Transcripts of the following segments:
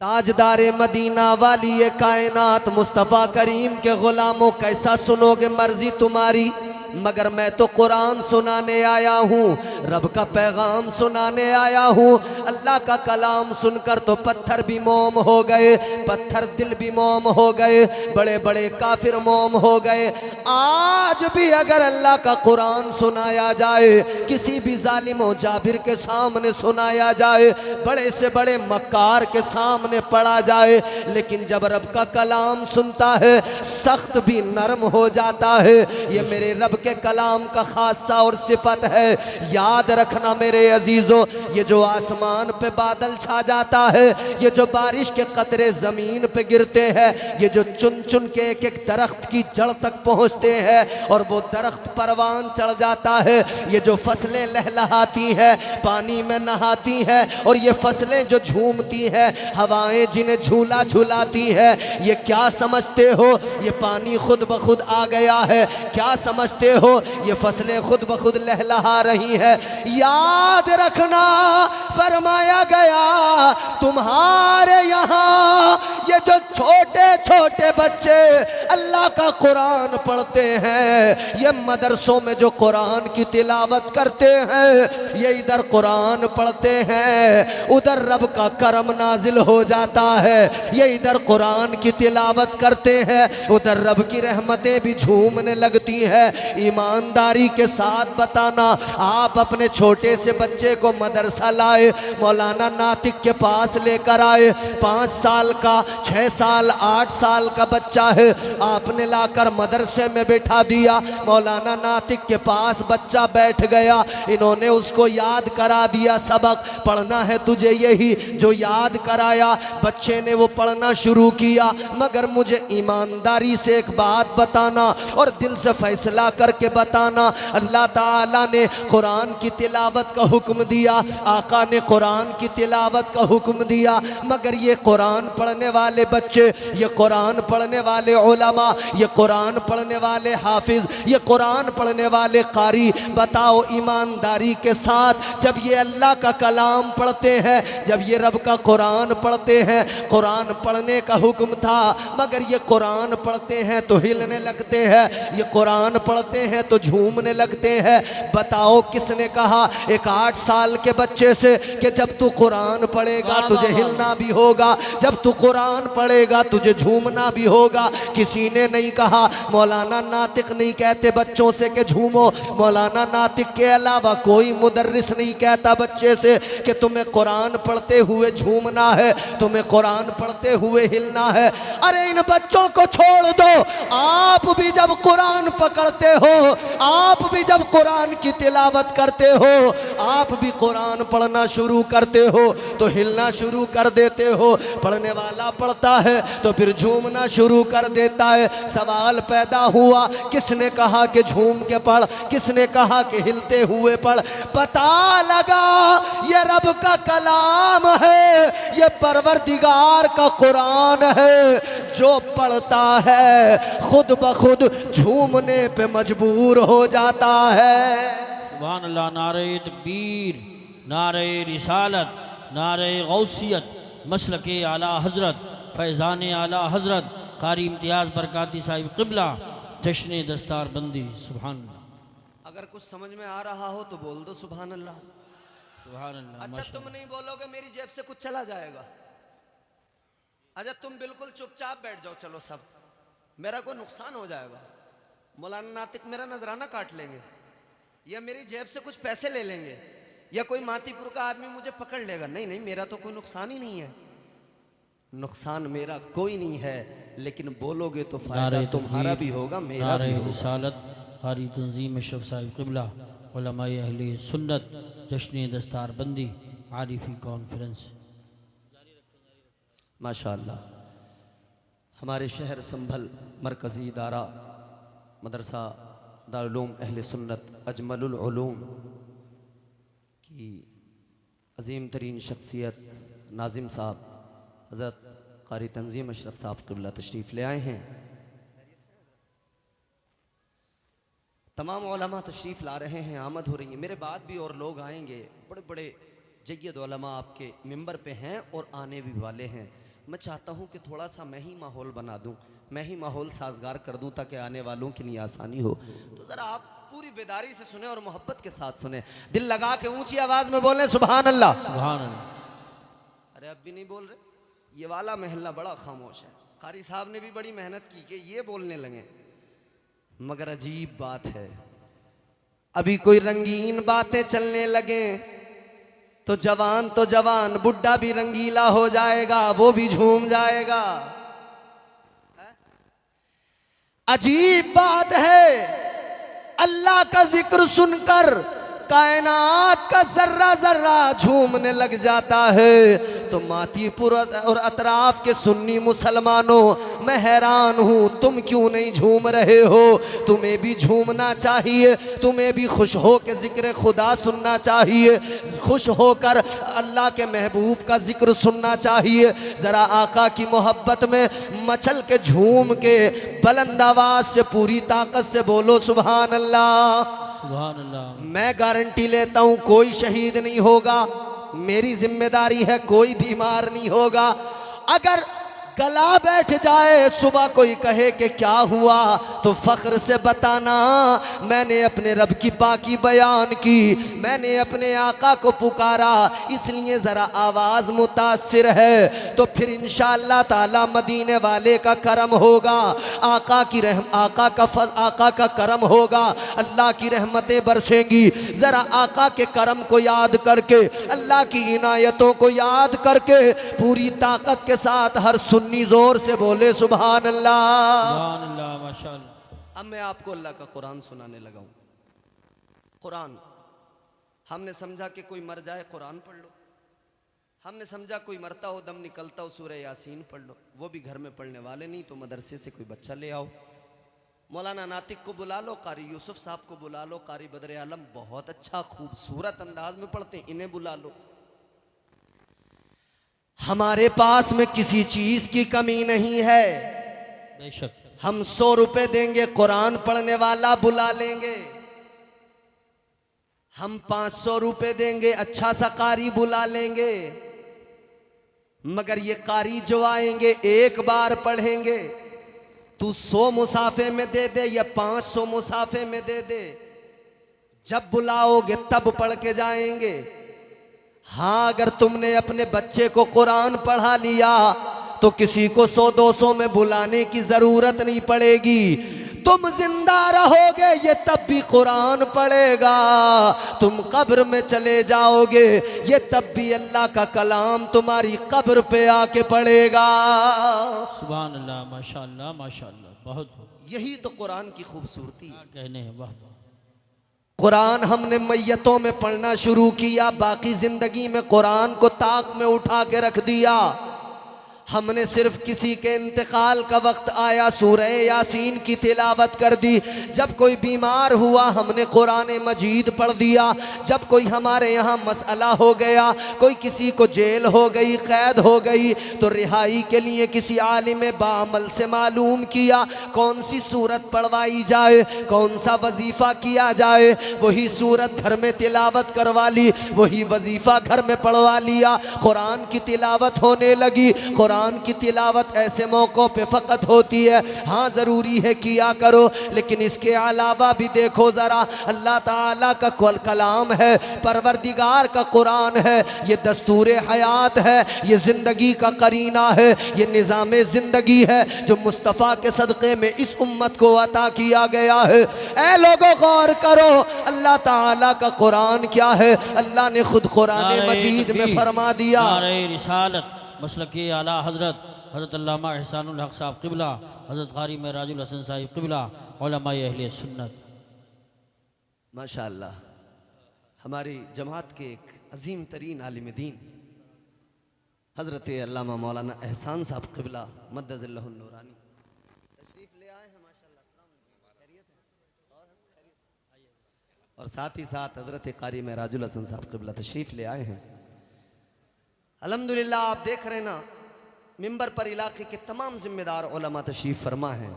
ताजदारे Medina वाली ये कायनात मुस्तफ़ा करीम के गुलामों, कैसा सुनोगे मर्जी तुम्हारी, मगर मैं तो कुरान सुनाने आया हूँ, रब का पैगाम सुनाने आया हूँ। अल्लाह का कलाम सुनकर तो पत्थर भी मोम हो गए, पत्थर दिल भी मोम हो गए, बड़े बड़े काफिर मोम हो गए। आज भी अगर अल्लाह का कुरान सुनाया जाए, किसी भी जालिम जाबिर के सामने सुनाया जाए, बड़े से बड़े मक्कार के सामने पढ़ा जाए, लेकिन जब रब का कलाम सुनता है सख्त भी नरम हो जाता है। ये मेरे रब के कलाम का खासा और सिफत है। याद रखना मेरे अजीजों, ये जो आसमान पे बादल छा जाता है, ये जो बारिश के कतरे जमीन पे गिरते हैं, ये जो चुन चुन के एक एक दरख्त की जड़ तक पहुंचते हैं और वो दरख्त परवान चढ़ जाता है, ये जो फसलें लहलहाती हैं, पानी में नहाती हैं, और ये फसलें जो झूमती हैं, हवाएं जिन्हें झूला झूलाती है, ये क्या समझते हो ये पानी खुद ब खुद आ गया है? क्या समझते हो ये फसलें खुद ब खुद लहलहा रही है? याद रखना, फरमाया गया तुम्हारे यहाँ ये जो छोटे छोटे बच्चे अल्लाह का कुरान पढ़ते हैं, ये मदरसों में जो कुरान की तिलावत करते हैं, ये इधर कुरान पढ़ते हैं, उधर रब का करम नाजिल हो जाता है। ये इधर कुरान की तिलावत करते हैं, उधर रब की रहमतें भी झूमने लगती है। ईमानदारी के साथ बताना, आप अपने छोटे से बच्चे को मदरसा लाए, मौलाना नातिक के पास लेकर आए, 5 साल का, 6 साल, 8 साल का बच्चा है, आपने लाकर मदरसे में बैठा दिया, मौलाना नातिक के पास बच्चा बैठ गया, इन्होंने उसको याद करा दिया, सबक पढ़ना है तुझे यही जो याद कराया, बच्चे ने वो पढ़ना शुरू किया। मगर मुझे ईमानदारी से एक बात बताना और दिल से फैसला करके बताना, अल्लाह ताला ने कुरान की तिलावत का हुक्म दिया, आका ने कुरान की तिलावत का हुक्म दिया, मगर ये कुरान पढ़ने वाले बच्चे, ये कुरान पढ़ने वाले उलमा, ये कुरान पढ़ने वाले हाफिज, ये कुरान पढ़ने वाले कारी, बताओ ईमानदारी के साथ, जब ये अल्लाह का कलाम पढ़ते हैं, जब ये रब का कुरान पढ़ते हैं, कुरान पढ़ने का हुक्म था, मगर ये कुरान पढ़ते हैं तो हिलने लगते हैं, ये कुरान पढ़ते हैं तो झूमने लगते हैं। बताओ किसने कहा एक 8 साल के बच्चे से कि जब तू कुरान पढ़ेगा तुझे हिलना भी होगा, जब तू कुरान पढ़ेगा तुझे झूमना भी होगा? किसी ने नहीं कहा। मौलाना नातिक नहीं कहते बच्चों से कि झूमो, मौलाना नातिक के अलावा कोई मुदर्रिस नहीं कहता बच्चे से कि तुम्हें कुरान पढ़ते हुए झूमना है, तुम्हें कुरान पढ़ते हुए हिलना है। अरे इन बच्चों को छोड़ दो, आप भी जब कुरान पकड़ते हो, आप भी जब कुरान की तिलावत करते हो, आप भी कुरान पढ़ना शुरू करते हो तो हिलना शुरू कर देते हो। पढ़ने वाला पढ़ता है तो फिर झूमना शुरू कर देता है। सवाल पैदा हुआ, किसने कहा कि झूम के पढ़, किसने कहा कि हिलते हुए पढ़? पता लगा ये रब का कलाम है, ये परवरदिगार का कुरान है, जो पढ़ता है खुद ब खुद झूमने पे मजबूर हो जाता है। सुभान अल्लाह। नारे तकबीर, नारे रिसालत, नारे गौसियत, मसलके आला हजरत, फैज़ान आला हजरत कारी इम्तियाज़ बरकाती साहिब क़िबला, जश्न दस्तार बंदी। सुभान अल्लाह। अगर कुछ समझ में आ रहा हो तो बोल दो सुभान अल्लाह। सुभान अल्लाह। अच्छा तुम नहीं बोलोगे मेरी जेब से कुछ चला जाएगा? अच्छा तुम बिल्कुल चुपचाप बैठ जाओ, चलो सब, मेरा कोई नुकसान हो जाएगा? मौलाना नातिक मेरा नजराना काट लेंगे, या मेरी जेब से कुछ पैसे ले लेंगे, या कोई मातीपुर का आदमी मुझे पकड़ लेगा? नहीं नहीं, मेरा तो कोई नुकसान ही नहीं है, नुकसान मेरा कोई नहीं है, लेकिन बोलोगे तो फायदा तुम्हारा भी होगा, मेरा भी होगा। रिसालत कारी तंजीम अशरफ साहिब क़िबला, उलमाए अहले सुन्नत, जश्न दस्तार बंदी, आरिफी कॉन्फ्रेंस। माशाअल्लाह। हमारे शहर संभल मरकज़ी इदारा मदरसा दारुल उलूम अहले सुन्नत अजमलुल उलूम की अजीम तरीन शख्सियत नाजिम साहब हज़रत कारी तंजीम अशरफ साहब क़िबला तशरीफ़ ले आए हैं। तमाम उलमा तशरीफ़ ला रहे हैं, आमद हो रही है। मेरे बाद भी और लोग आएंगे, बड़े बड़े जय्यद उलमा आपके मिंबर पे हैं और आने भी वाले हैं। मैं चाहता हूँ कि थोड़ा सा मैं ही माहौल बना दूँ, मैं ही माहौल साजगार कर दूँ ताकि आने वालों के लिए आसानी हो। तो ज़रा आप पूरी बेदारी से सुने और मोहब्बत के साथ सुने, दिल लगा के ऊंची आवाज़ में बोलें सुभान अल्लाह। सुभान अल्लाह। अरे अब भी नहीं बोल रहे, ये वाला महल्ला बड़ा खामोश है। कारी साहब ने भी बड़ी मेहनत की कि ये बोलने लगे, मगर अजीब बात है, अभी कोई रंगीन बातें चलने लगे तो जवान बुढ़ा भी रंगीला हो जाएगा, वो भी झूम जाएगा। अजीब बात है, अल्लाह का जिक्र सुनकर कायनात का जर्रा जर्रा झूमने लग जाता है। तो मातीपुर और अतराफ के सुन्नी मुसलमानों, मैं हैरान हूँ, तुम क्यों नहीं झूम रहे हो? तुम्हें भी झूमना चाहिए, तुम्हें भी खुश हो के जिक्र खुदा सुनना चाहिए, खुश होकर अल्लाह के महबूब का जिक्र सुनना चाहिए। ज़रा आका की मोहब्बत में मचल के झूम के बुलंद आवाज़ से पूरी ताकत से बोलो सुभान अल्लाह। सुभान अल्लाह। मैं गारंटी लेता हूं कोई शहीद नहीं होगा, मेरी जिम्मेदारी है कोई बीमार नहीं होगा। अगर गला बैठ जाए, सुबह कोई कहे कि क्या हुआ, तो फख्र से बताना मैंने अपने रब की पाकी बयान की, मैंने अपने आका को पुकारा, इसलिए ज़रा आवाज़ मुतासिर है। तो फिर इंशाअल्लाह ताला मदीने वाले का करम होगा, आका का करम होगा, अल्लाह की रहमतें बरसेंगी। ज़रा आका के करम को याद करके, अल्लाह की इनायतों को याद करके पूरी ताकत के साथ हर सुन्नी जोर से बोले सुभान अल्लाह। सुभान अल्लाह, माशाअल्लाह। अब मैं आपको अल्लाह का कुरान सुनाने लगा हूं। कुरान हमने समझा कि कोई मर जाए कुरान पढ़ लो, हमने समझा कोई मरता हो दम निकलता हो सूरह यासीन पढ़ लो, वो भी घर में पढ़ने वाले नहीं तो मदरसे से कोई बच्चा ले आओ, मौलाना नातिक को बुला लो, कारी यूसुफ साहब को बुला लो, कारी बदर आलम बहुत अच्छा खूबसूरत अंदाज में पढ़ते हैं, इन्हें बुला लो। हमारे पास में किसी चीज की कमी नहीं है, बेशक। हम 100 रुपए देंगे कुरान पढ़ने वाला बुला लेंगे, हम 500 रुपए देंगे अच्छा सा कारी बुला लेंगे, मगर ये कारी जो आएंगे एक बार पढ़ेंगे। तू 100 मुसाफे में दे दे या 500 मुसाफे में दे दे, जब बुलाओगे तब पढ़ के जाएंगे। हाँ, अगर तुमने अपने बच्चे को कुरान पढ़ा लिया तो किसी को 100-200 में बुलाने की जरूरत नहीं पड़ेगी। तुम जिंदा रहोगे ये तब भी कुरान पढ़ेगा, तुम कब्र में चले जाओगे ये तब भी अल्लाह का कलाम तुम्हारी कब्र पे आके पढ़ेगा। सुभान अल्लाह, माशाअल्लाह माशाअल्लाह, बहुत। यही तो कुरान की खूबसूरती है। कहने हैं, वाह। कुरान हमने मैयतों में पढ़ना शुरू किया, बाकी जिंदगी में कुरान को ताक में उठा के रख दिया। हमने सिर्फ किसी के इंतकाल का वक्त आया सूरह यासीन की तिलावत कर दी, जब कोई बीमार हुआ हमने कुरान मजीद पढ़ दिया, जब कोई हमारे यहाँ मसला हो गया, कोई किसी को जेल हो गई, कैद हो गई, तो रिहाई के लिए किसी आलिम बामल से मालूम किया कौन सी सूरत पढ़वाई जाए, कौन सा वजीफ़ा किया जाए, वही सूरत घर में तिलावत करवा ली, वही वजीफ़ा घर में पढ़वा लिया, कुरान की तिलावत होने लगी। कुरान की तिलावत ऐसे मौक़ों पे फ़कत होती है, हाँ ज़रूरी है किया करो, लेकिन इसके अलावा भी देखो ज़रा, अल्लाह ताला का कलाम है, परवरदिगार का कुरान है, ये दस्तूर हयात है, ये ज़िंदगी का करीना है, ये निज़ाम ज़िंदगी है जो मुस्तफ़ा के सदक़े में इस उम्मत को अता किया गया है। ऐ लोगों गौर करो, अल्लाह ताला का कुरान क्या है, अल्लाह ने खुद कुरान मजीद में फरमा दिया। नारे रिसालत मसलके आला हज़रत हज़रत अल्लामा एहसानुल हक़ साहब क़िबला, हज़रत क़ारी मेराजुल हसन साहिब क़िबला, उलमाए अहले सुन्नत। माशाअल्लाह, हमारी जमात के एक अजीम तरीन आलिम दीन हज़रत अल्लामा मौलाना एहसान साहब क़िबला मद्दज़िल्लहुल नूरानी तशरीफ़ ले आए हैं। माशाअल्लाह, खैरियत है। और साथ ही साथ हज़रत क़ारी मेराजुल हसन साहब क़िबला तशरीफ़ ले आए हैं। अल्हम्दुलिल्लाह, आप देख रहे हैं ना, मिंबर पर इलाके के तमाम जिम्मेदार उलमा तशरीफ़ फरमा हैं।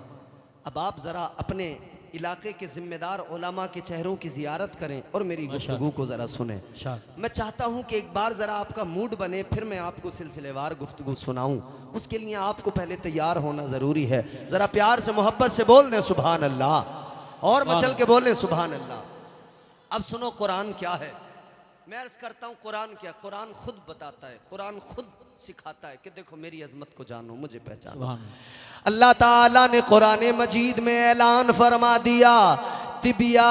अब आप ज़रा अपने इलाके के जिम्मेदार उलमा के चेहरों की जियारत करें और मेरी गुफ्तगू को ज़रा सुनें। मैं चाहता हूं कि एक बार ज़रा आपका मूड बने, फिर मैं आपको सिलसिलेवार गुफ्तगू सुनाऊं। उसके लिए आपको पहले तैयार होना ज़रूरी है। ज़रा प्यार से मोहब्बत से बोल दें सुभान अल्लाह, और मचल के बोलें सुभान अल्लाह। अब सुनो कुरान क्या है। मैं अर्ज़ करता हूँ कुरान क्या, कुरान खुद बताता है, कुरान खुद सिखाता है कि देखो मेरी अजमत को जानो, मुझे पहचानो। अल्लाह ताला ने कुरान मजीद में ऐलान फरमा दिया, तिबियानन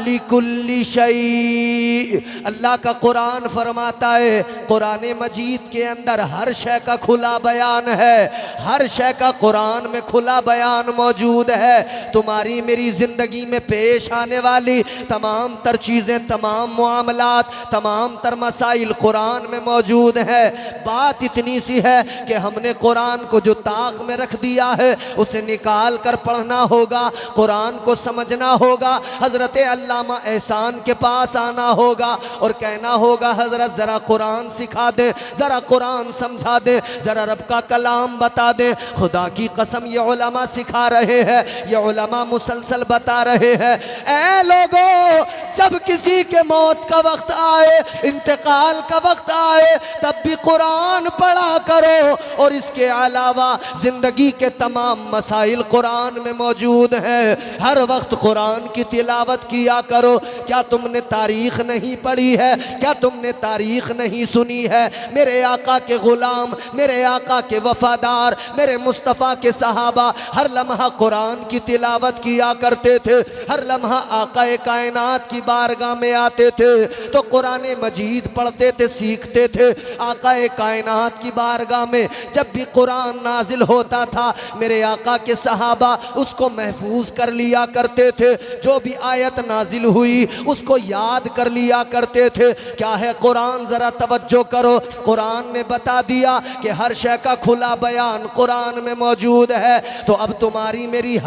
लिकुल्ली शै। अल्लाह का कुरान फरमाता है कुरान मजीद के अंदर हर शय का खुला बयान है, हर शय का कुरान में खुला बयान मौजूद है। तुम्हारी मेरी ज़िंदगी में पेश आने वाली तमाम तर चीज़ें, तमाम मामलात, तमाम तर मसाइल कुरान में मौजूद है। बात इतनी सी है कि हमने कुरान को जो ताक में रख दिया है उसे निकाल कर पढ़ना होगा, कुरान को समझना होगा। हजरत अल्लामा एहसान के पास आना होगा और कहना होगा हजरत ज़रा कुरान सिखा दे, ज़रा कुरान समझा दे, ज़रा रब का कलाम बता दे। खुदा की कसम ये उलमा सिखा रहे हैं, ये उलमा मुसलसल बता रहे हैं, ऐ लोगों जब किसी के मौत का वक्त आए, इंतकाल का वक्त आए, तब भी कुरान पढ़ा करो। और इसके अलावा जिंदगी के तमाम मसाइल कुरान में मौजूद हैं, हर वक्त कुरान की तिलावत किया करो। क्या तुमने तारीख नहीं पढ़ी है, क्या तुमने तारीख नहीं सुनी है? मेरे आका के गुलाम, मेरे आका के वफादार, मेरे मुस्तफ़ा के सहाबा हर लम्हा कुरान की तिलावत किया करते थे, हर लम्हा आका कायनात की बारगाह में आते थे तो कुरान मजीद पढ़ते थे, सीखते थे। आका कायनात की बारगाह में जब भी कुरान नाजिल होता था मेरे आका के सहाबा उसको महफूज कर लिया करते थे, जो भी आयत नाजिल हुई उसको याद कर लिया करते थे। क्या है कुरान, जरा तवज्जो करो। कुरान ने बता दिया कि हर शय का खुला बयान कुरान में मौजूद है। तो अब तुम्हारी मेरी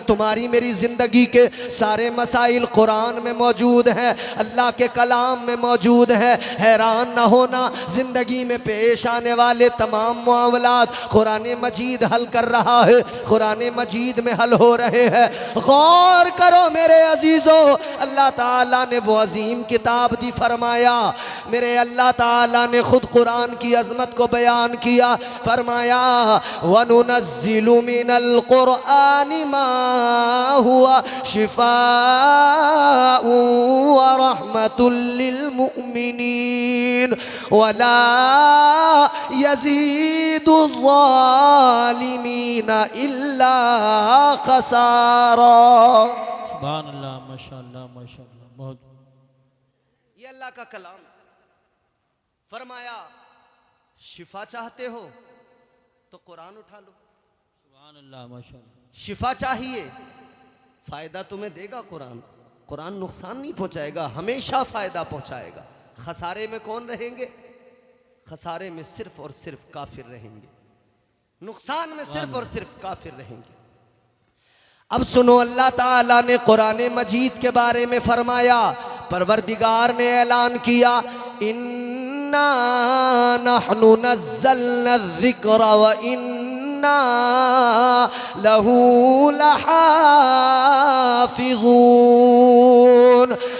तुम्हारी मेरी जिंदगी के सारे मसाइल कुरान में मौजूद हैं, अल्लाह के कलाम में मौजूद है। हैरान ना होना, जिंदगी में पेश आने वाले तमाम मामलात कुरान मजीद हल कर रहा है, कुरान मजीद में हल हो रहे हैं। गौर करो मेरे अजीजों, अल्लाह ताला ने वो अजीम किताब दी, फरमाया मेरे अल्लाह ताला ने खुद कुरान की अजमत को बयान किया, फरमाया वनुनज़्ज़िलु मिनल कुरआनि मा हुवा शिफाउ व रहमतुल लिल मुमिनीन वला यज़ीदु ज़ालिमीन इल्ला खसारा। सुभान अल्लाह, माशाअल्लाह माशाअल्लाह। बहुत ये अल्लाह का कलाम। फरमाया शिफा चाहते हो तो कुरान उठा लो। सुभान अल्लाह माशाअल्लाह। शिफा चाहिए, फायदा तुम्हें देगा कुरान, कुरान नुकसान नहीं पहुंचाएगा, हमेशा फायदा पहुंचाएगा। खसारे में कौन रहेंगे? खसारे में सिर्फ और सिर्फ काफिर रहेंगे, नुकसान में सिर्फ और सिर्फ काफिर रहेंगे। अब सुनो, अल्लाह ताला ने कुरान मजीद के बारे में फरमाया, परवरदिगार ने ऐलान किया इन्ना नहनु नज़्ज़लना ज़िक्र व इन्ना लहू लहाफ़िज़ून।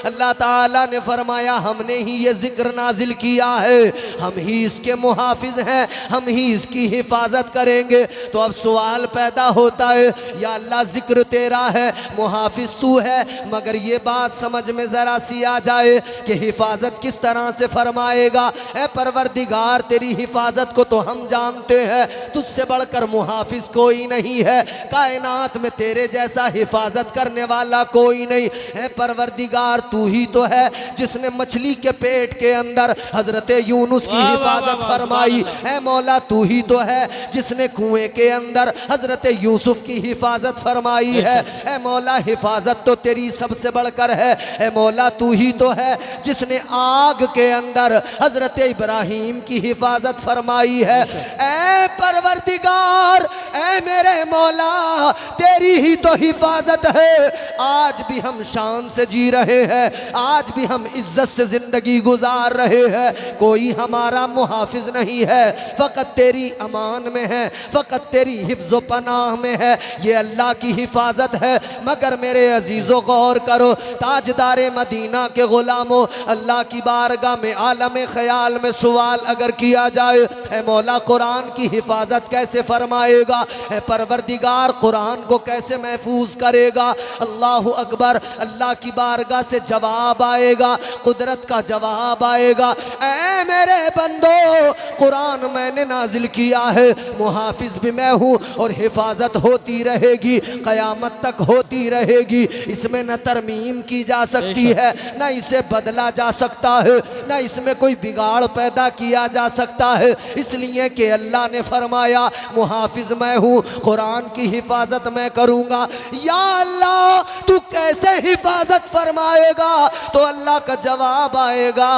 अल्लाह ताला ने फरमाया हमने ही ये जिक्र नाजिल किया है, हम ही इसके मुहाफिज हैं, हम ही इसकी हिफाजत करेंगे। तो अब सवाल पैदा होता है, या अल्लाह जिक्र तेरा है, मुहाफिज तू है, मगर ये बात समझ में ज़रा सी आ जाए कि हिफाजत किस तरह से फरमाएगा। ए परवरदिगार तेरी हिफाजत को तो हम जानते हैं, तुझसे बढ़कर मुहाफिज कोई नहीं है, कायनात में तेरे जैसा हिफाजत करने वाला कोई नहीं है। परवरदिगार तू ही तो है जिसने मछली के पेट के अंदर हजरत यूनुस की हिफाजत फरमाई। ऐ मौला तू ही तो है जिसने कुएं के अंदर हजरत यूसुफ की हिफाजत फरमाई है। ऐ मौला हिफाजत तो तेरी सबसे बढ़कर है। ऐ मौला तू ही तो है जिसने आग के अंदर हजरत इब्राहीम की हिफाजत फरमाई है। ऐ परवरदिगार परवरदिगार, ऐ मेरे मौला, तेरी ही तो हिफाजत है। आज भी हम शान से जी रहे हैं, आज भी हम इज्जत से जिंदगी गुजार रहे हैं। कोई हमारा मुहाफिज नहीं है, फ़कत तेरी अमान में है, फ़कत तेरी हिफ्ज़ पनाह में है। ये अल्लाह की हिफाजत है। मगर मेरे अजीज़ों गौर करो, ताजदारे मदीना के ग़ुलामों, अल्लाह की बारगाह में आलम ख़याल में सवाल अगर किया जाए, ऐ मौला कुरान की हिफाजत कैसे फरमाएगा, ऐ परवरदिगार कुरान को कैसे महफूज करेगा? अल्लाह अकबर। अल्लाह की बारगाह से जवाब आएगा, कुदरत का जवाब आएगा, ऐ मेरे बंदो, कुरान मैंने नाजिल किया है, मुहाफिज भी मैं हूँ और हिफाजत होती रहेगी, क़यामत तक होती रहेगी। इसमें न तरमीम की जा सकती है, न इसे बदला जा सकता है, न इसमें कोई बिगाड़ पैदा किया जा सकता है। इसलिए कि अल्लाह ने फरमाया मुहाफिज मैं हूँ, कुरान की हिफाजत मैं करूँगा। या अल्लाह तू कैसे हिफाजत फरमाएगा? तो अल्लाह का जवाब आएगा,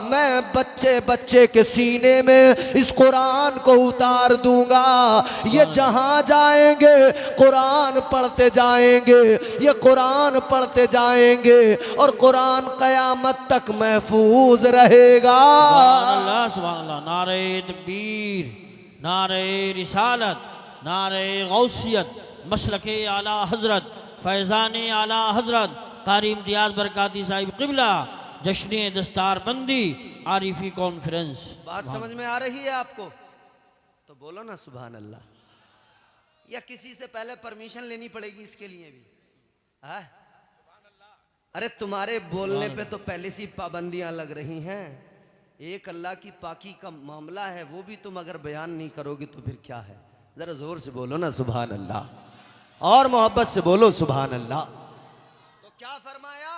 मैं बच्चे बच्चे के सीने में इस कुरान को उतार दूंगा। ये जहाँ जाएंगे कुरान पढ़ते जाएंगे, ये कुरान पढ़ते जाएंगे और कुरान क़यामत तक महफूज रहेगा। सुभान अल्लाह। नारे तकबीर, नारे रिसालत, नारे गौसियत, मसलके आला हजरत, फैज़ान आला हजरत कारी इम्तियाज़ बरकाती साहिब क़िबला, जश्न दस्तार बंदी आरिफी कॉन्फ्रेंस। बात समझ में आ रही है आपको? तो बोलो ना सुभान अल्लाह। या किसी से पहले परमिशन लेनी पड़ेगी इसके लिए भी? है? अरे तुम्हारे बोलने पे तो पहले से पाबंदियां लग रही हैं। एक अल्लाह की पाकी का मामला है, वो भी तुम अगर बयान नहीं करोगे तो फिर क्या है? जरा जोर से बोलो ना सुभान अल्लाह और मोहब्बत से बोलो सुभान अल्लाह। तो क्या फरमाया?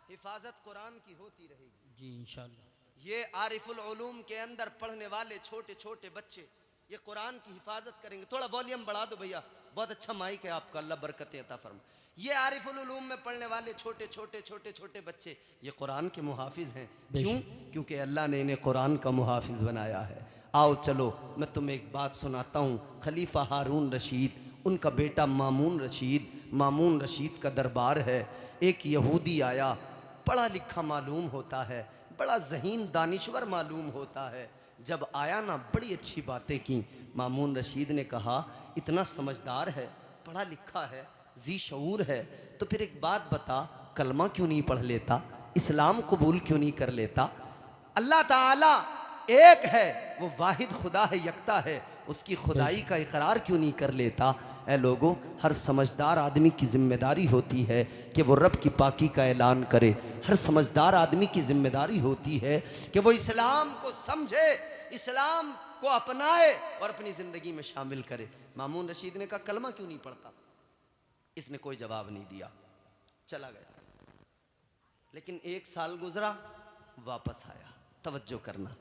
हिफाजत कुरान की होती रहेगी जी इंशाअल्लाह। ये आरिफुल उलूम के अंदर पढ़ने वाले छोटे छोटे बच्चे ये कुरान की हिफाजत करेंगे। थोड़ा वॉल्यूम बढ़ा दो भैया, बहुत अच्छा माइक है आपका, अल्लाह बरकत अता फरमा। ये आरिफुल उलूम में पढ़ने वाले छोटे छोटे छोटे छोटे बच्चे ये कुरान के मुहाफिज हैं। क्यों? क्योंकि अल्लाह ने इन्हें कुरान का मुहाफिज बनाया है। आओ चलो मैं तुम्हें एक बात सुनाता हूँ। खलीफा हारून रशीद, उनका बेटा मामून रशीद का दरबार है। एक यहूदी आया, पढ़ा लिखा मालूम होता है, बड़ा ज़हीन दानिश्वर मालूम होता है। जब आया ना बड़ी अच्छी बातें की। मामून रशीद ने कहा इतना समझदार है, पढ़ा लिखा है, जी शऊर है, तो फिर एक बात बता, कलमा क्यों नहीं पढ़ लेता? इस्लाम कबूल क्यों नहीं कर लेता? अल्लाह ताला एक है, वो वाहिद खुदा है, यकता है, उसकी खुदाई का इकरार क्यों नहीं कर लेता? ऐ लोगों, हर समझदार आदमी की जिम्मेदारी होती है कि वो रब की पाकी का ऐलान करे। हर समझदार आदमी की जिम्मेदारी होती है कि वो इस्लाम को समझे, इस्लाम को अपनाए और अपनी ज़िंदगी में शामिल करे। मामून रशीद ने कहा कलमा क्यों नहीं पढ़ता? इसने कोई जवाब नहीं दिया, चला गया। लेकिन एक साल गुजरा, वापस आया। तवज्जो करना,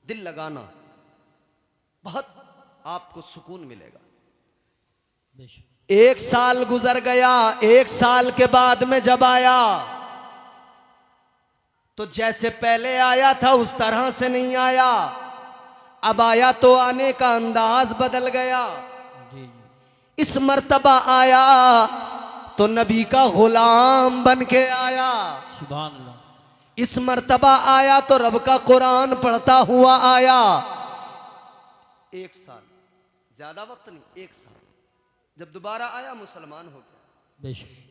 दिल लगाना, बहुत आपको सुकून मिलेगा। एक साल गुजर गया। एक साल के बाद में जब आया तो जैसे पहले आया था उस तरह से नहीं आया। अब आया तो आने का अंदाज बदल गया। इस मर्तबा आया तो नबी का गुलाम बन के आया। सुभान अल्लाह। इस मर्तबा आया तो रब का कुरान पढ़ता हुआ आया। एक साल, ज्यादा वक्त नहीं, एक साल। जब दोबारा आया मुसलमान हो गया।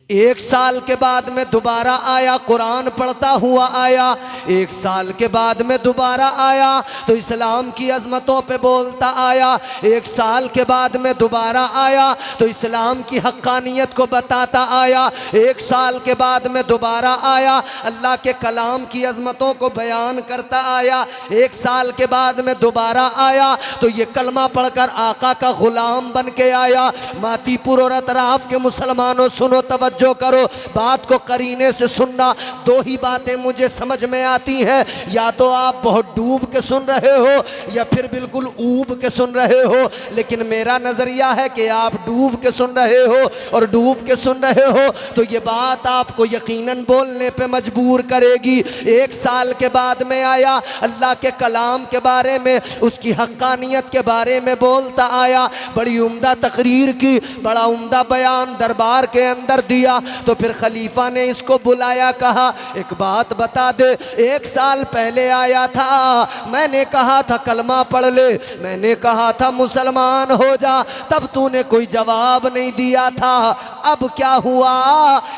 एक साल के बाद में दोबारा आया, कुरान पढ़ता हुआ आया। एक साल के बाद में दोबारा आया तो इस्लाम की अजमतों पे बोलता आया। एक साल के बाद में दोबारा आया तो इस्लाम की हक्कानियत को बताता आया। एक साल के बाद में दोबारा आया, अल्लाह के कलाम की अजमतों को बयान करता आया। एक साल के बाद में दोबारा आया तो ये कलमा पढ़कर आका का गुलाम बन के आया। मातीपुर और अतराफ के मुसलमानों सुनो, तवज्जो तवज्जो करो, बात को करीने से सुनना। दो ही बातें मुझे समझ में आती हैं, या तो आप बहुत डूब के सुन रहे हो या फिर बिल्कुल ऊब के सुन रहे हो, लेकिन मेरा नजरिया है कि आप डूब के सुन रहे हो, और डूब के सुन रहे हो तो ये बात आपको यकीनन बोलने पे मजबूर करेगी। 1 साल के बाद में आया, अल्लाह के कलाम के बारे में, उसकी हक्कानियत के बारे में बोलता आया, बड़ी उम्दा तकरीर की, बड़ा उम्दा बयान दरबार के अंदर दिया। तो फिर खलीफा ने इसको बुलाया, कहा एक बात बता दे, 1 साल पहले आया था, मैंने कहा था कलमा पढ़ ले, मैंने कहा था मुसलमान हो जा, तब तूने कोई जवाब नहीं दिया था। अब क्या हुआ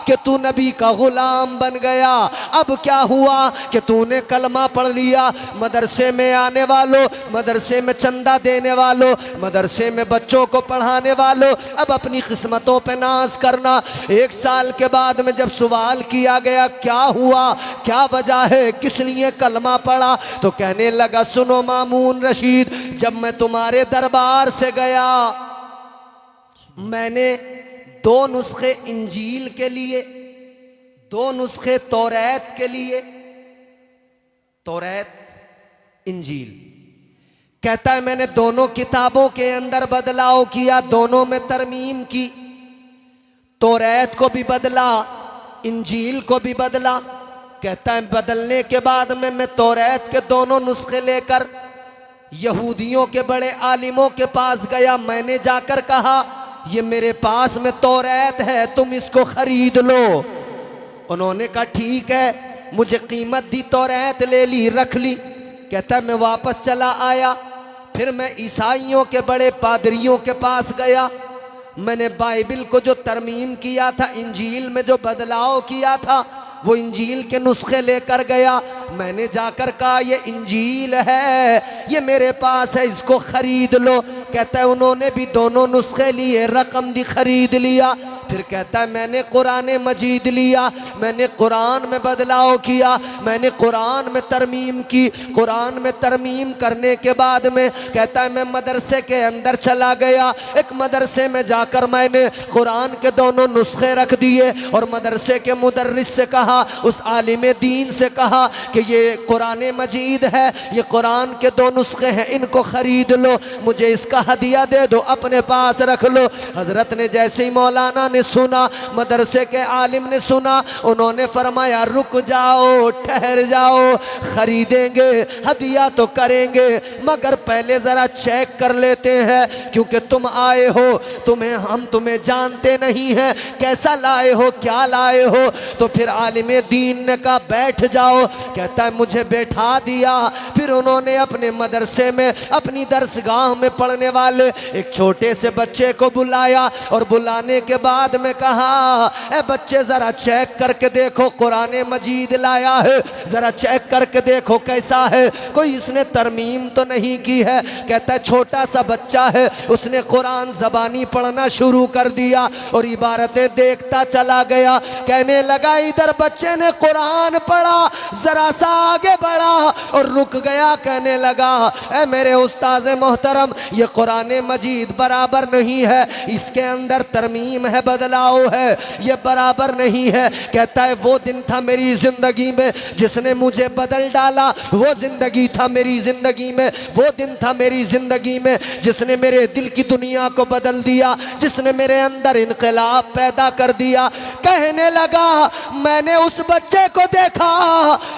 कि तू नबी का गुलाम बन गया? अब क्या हुआ कि तूने कलमा पढ़ लिया? मदरसे में आने वालों, मदरसे में चंदा देने वालों, मदरसे में बच्चों को पढ़ाने वालों, अब अपनी किस्मतों पे नाज करना। 1 साल के बाद में जब सवाल किया गया क्या हुआ, क्या वजह है, किस लिए कलमा पढ़ा, तो कहने लगा सुनो मामून रशीद, जब मैं तुम्हारे दरबार से गया, मैंने 2 नुस्खे इंजील के लिए, 2 नुस्खे तौरात के लिए, तौरात इंजील, कहता है मैंने दोनों किताबों के अंदर बदलाव किया, दोनों में तरमीम की, तौरात को भी बदला, इंजील को भी बदला। कहता है बदलने के बाद में मैं तौरात के दोनों नुस्खे लेकर यहूदियों के बड़े आलिमों के पास गया। मैंने जाकर कहा ये मेरे पास में तौरात है, तुम इसको खरीद लो। उन्होंने कहा ठीक है, मुझे कीमत दी, तौरात ले ली, रख ली। कहता है मैं वापस चला आया, फिर मैं ईसाइयों के बड़े पादरियों के पास गया, मैंने बाइबिल को जो तरमीम किया था, इंजील में जो बदलाव किया था, वो इंजील के नुस्खे लेकर गया। मैंने जाकर कहा ये इंजील है, ये मेरे पास है, इसको खरीद लो। कहता है उन्होंने भी दोनों नुस्खे लिए, रकम दी, खरीद लिया। फिर कहता है मैंने कुरान मजीद लिया, मैंने कुरान में बदलाव किया, मैंने कुरान में तरमीम की। कुरान में तरमीम करने के बाद में कहता है मैं मदरसे के अंदर चला गया। एक मदरसे में जाकर मैंने कुरान के दोनों नुस्खे रख दिए और मदरसे के मुदर्रिस से कहा, उस आलिम दीन से कहा कि ये कुरान मजीद है, ये कुरान के 2 नुस्खे हैं, इनको खरीद लो, मुझे इसका हदिया दे दो, अपने पास रख लो। हजरत ने जैसे ही मौलाना ने सुना, मदरसे के आलिम ने सुना, उन्होंने फरमाया रुक जाओ, ठहर जाओ, खरीदेंगे, हदिया तो करेंगे, मगर पहले जरा चेक कर लेते हैं, क्योंकि तुम आए हो, हम तुम्हें जानते नहीं हैं, कैसा लाए हो, क्या लाए हो। तो फिर आलिम दीन ने कहा बैठ जाओ। कहता है मुझे बैठा दिया। फिर उन्होंने अपने मदरसे में, अपनी दरसगाह में पढ़ने वाले एक छोटे से बच्चे को बुलाया और बुलाने के बाद में कहा ए बच्चे जरा चेक करके देखो, कुरान मजीद लाया है, जरा चेक करके देखो कैसा है, कोई इसने तरमीम तो नहीं की है। कहता है छोटा सा बच्चा है, उसने कुरान ज़बानी पढ़ना शुरू कर दिया और इबारतें देखता चला गया। कहने लगा इधर बच्चे ने कुरान पढ़ा, जरा सा आगे बढ़ा और रुक गया। कहने लगा ए मेरे उस्ताद मोहतरम, ये कुरान मजीद बराबर नहीं है, इसके अंदर तरमीम है, बदलाव है, ये बराबर नहीं है। कहता है वो दिन था मेरी जिंदगी में जिसने मुझे बदल डाला, वो जिंदगी था मेरी जिंदगी में, वो दिन था मेरी जिंदगी में जिसने मेरे दिल की दुनिया को बदल दिया, जिसने मेरे अंदर इनकलाब पैदा कर दिया। कहने लगा मैंने उस बच्चे को देखा,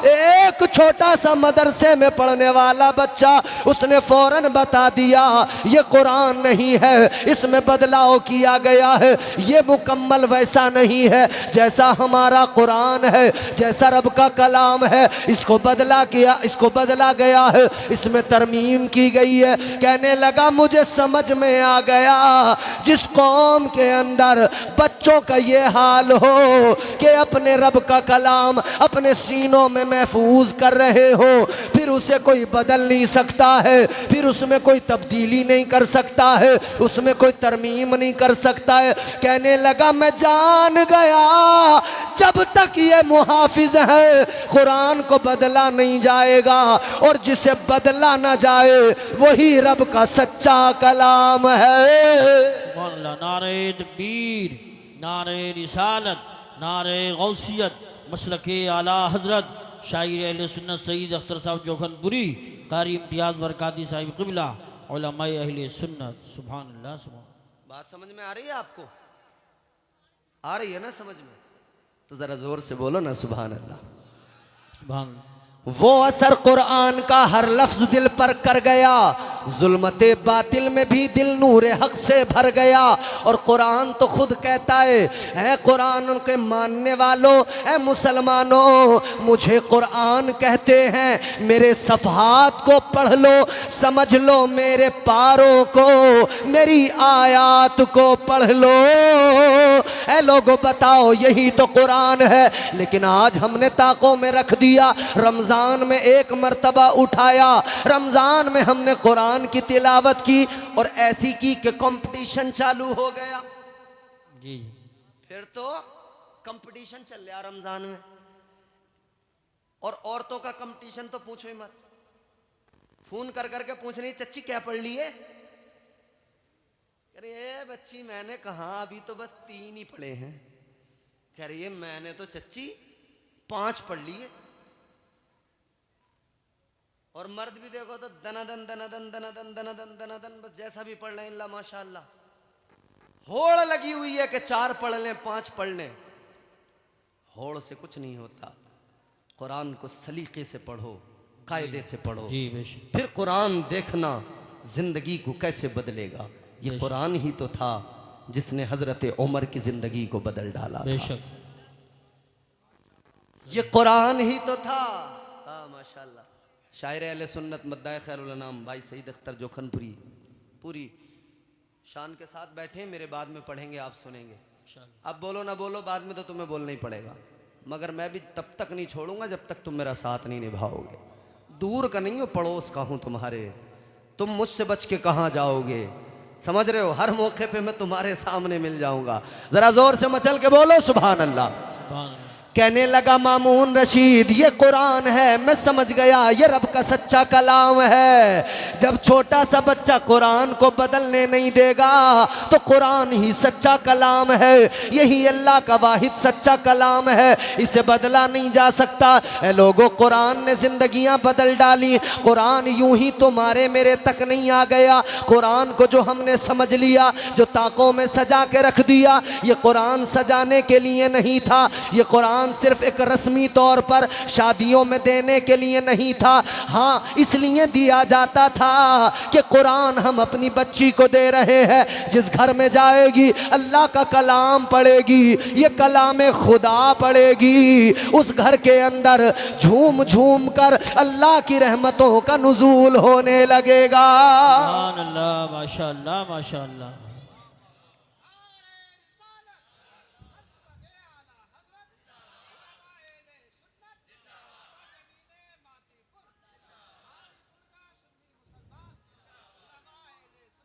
एक छोटा सा मदरसे में पढ़ने वाला बच्चा, उसने फौरन बता दिया ये कुरान नहीं है, इसमें बदलाव किया गया है, ये मुकम्मल वैसा नहीं है जैसा हमारा कुरान है, जैसा रब का कलाम है, इसको बदला किया, इसको बदला गया है, इसमें तरमीम की गई है। कहने लगा मुझे समझ में आ गया, जिस कौम के अंदर बच्चों का ये हाल हो कि अपने रब का कलाम अपने सीनों में महफूज कर रहे हो, फिर उसे कोई बदल नहीं सकता है, फिर उसमें कोई तब्दीली नहीं कर सकता है, उसमें कोई तरमीम नहीं कर सकता है। कहने लगा मैं जान गया जब तक ये मुहाफिज है कुरान को बदला नहीं जाएगा, और जिसे बदला ना जाए वही रब का सच्चा कलाम है। नारे तकबीर, नारे रिसालत, नारे गौसियत मसलक आला हजरत शायर अहले सुन्नत सईद अख्तर साहब जोखनपुरी कारी इम्तियाज़ बरकाती साहिब क़िबला उलमाए अहले सुन्नत। सुभान अल्लाह सुभान। बात समझ में आ रही है आपको? आ रही है ना समझ में? तो जरा जोर से बोलो ना सुभान अल्लाह। सुभान। वो असर कुरान का हर लफ्ज दिल पर कर गया, जुल्मते बातिल में भी दिल नूर हक से भर गया। और कुरान तो खुद कहता है कुरान उनके मानने वालों, ऐ मुसलमानों मुझे कुरान कहते हैं, मेरे सफ़हात को पढ़ लो, समझ लो मेरे पारों को, मेरी आयात को पढ़ लो। ऐ लोगों बताओ यही तो कुरान है। लेकिन आज हमने ताकों में रख दिया, रमज़ान में एक मर्तबा उठाया, रमजान में हमने कुरान की तिलावत की और ऐसी की कि कंपटीशन चालू हो गया। जी फिर तो कंपटीशन चल रहा रमजान में, और औरतों का कंपटीशन तो पूछो ही मत। फोन कर करके पूछ रही चच्ची क्या पढ़ लिए? अरे बच्ची मैंने कहा अभी तो बस 3 ही पढ़े हैं। कह रही है मैंने तो चच्ची 5 पढ़ लिए। और मर्द भी देखो तो दनादन दनादन दनादन दनादन दनादन बस जैसा भी पढ़ लें अल्लाह माशाअल्लाह। होड़ लगी हुई है कि 4 पढ़ लें 5 पढ़ लें। होड़ से कुछ नहीं होता। कुरान को सलीके से पढ़ो, कायदे से पढ़ो, जी बेशक। फिर कुरान देखना जिंदगी को कैसे बदलेगा। ये कुरान ही तो था जिसने हजरत उमर की जिंदगी को बदल डाला। बेशक ये कुरान ही तो था। हाँ माशाअल्लाह। शायर अहले सुन्नत मद्दाए खैरुल अनाम भाई सईद अख्तर जोखनपुरी पूरी शान के साथ बैठे हैं। मेरे बाद में पढ़ेंगे, आप सुनेंगे। अब बोलो ना बोलो, बाद में तो तुम्हें बोलना ही पड़ेगा, मगर मैं भी तब तक नहीं छोड़ूंगा जब तक तुम मेरा साथ नहीं निभाओगे। दूर का नहीं हो, पड़ोस का हूं तुम्हारे। तुम मुझसे बच के कहाँ जाओगे? समझ रहे हो? हर मौके पे मैं तुम्हारे सामने मिल जाऊंगा। जरा जोर से मचल के बोलो सुभान अल्लाह। सुभान अल्लाह। कहने लगा मामून रशीद ये कुरान है, मैं समझ गया ये रब का सच्चा कलाम है। जब छोटा सा बच्चा कुरान को बदलने नहीं देगा तो कुरान ही सच्चा कलाम है। यही अल्लाह का वाहिद सच्चा कलाम है, इसे बदला नहीं जा सकता। ऐ लोगों कुरान ने जिंदगियां बदल डाली। कुरान यूं ही तुम्हारे मेरे तक नहीं आ गया। कुरान को जो हमने समझ लिया, जो ताकों में सजा के रख दिया, ये कुरान सजाने के लिए नहीं था। ये कुरान सिर्फ एक रस्मी तौर पर शादियों में देने के लिए नहीं था। हाँ इसलिए दिया जाता था कि कुरान हम अपनी बच्ची को दे रहे हैं। जिस घर में जाएगी अल्लाह का कलाम पढ़ेगी, ये कलाम खुदा पढ़ेगी, उस घर के अंदर झूम झूम कर अल्लाह की रहमतों का नुज़ूल होने लगेगा। सुभान अल्लाह माशाअल्लाह माशाअल्लाह।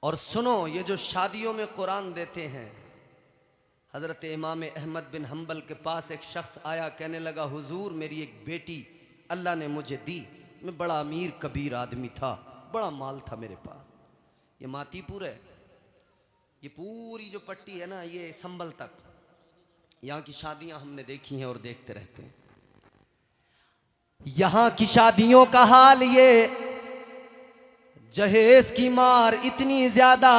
और सुनो ये जो शादियों में कुरान देते हैं, हज़रत इमाम अहमद बिन हम्बल के पास एक शख्स आया, कहने लगा हुजूर मेरी एक बेटी अल्लाह ने मुझे दी, मैं बड़ा अमीर कबीर आदमी था, बड़ा माल था मेरे पास। ये मातीपुर है, ये पूरी जो पट्टी है ना ये संभल तक, यहाँ की शादियाँ हमने देखी हैं और देखते रहते हैं। यहाँ की शादियों का हाल ये, जहेज की मार इतनी ज्यादा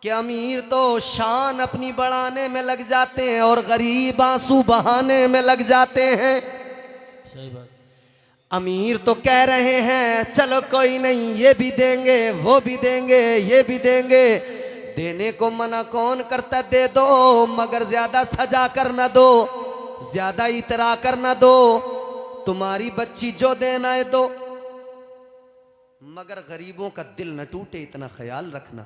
कि अमीर तो शान अपनी बढ़ाने में लग जाते हैं और गरीब आंसू बहाने में लग जाते हैं। सही बात। अमीर तो कह रहे हैं चलो कोई नहीं, ये भी देंगे वो भी देंगे ये भी देंगे। देने को मना कौन करता, दे दो मगर ज्यादा सजा कर न दो, ज्यादा इतरा कर न दो, तुम्हारी बच्ची जो देना है दो, मगर गरीबों का दिल न टूटे इतना ख्याल रखना।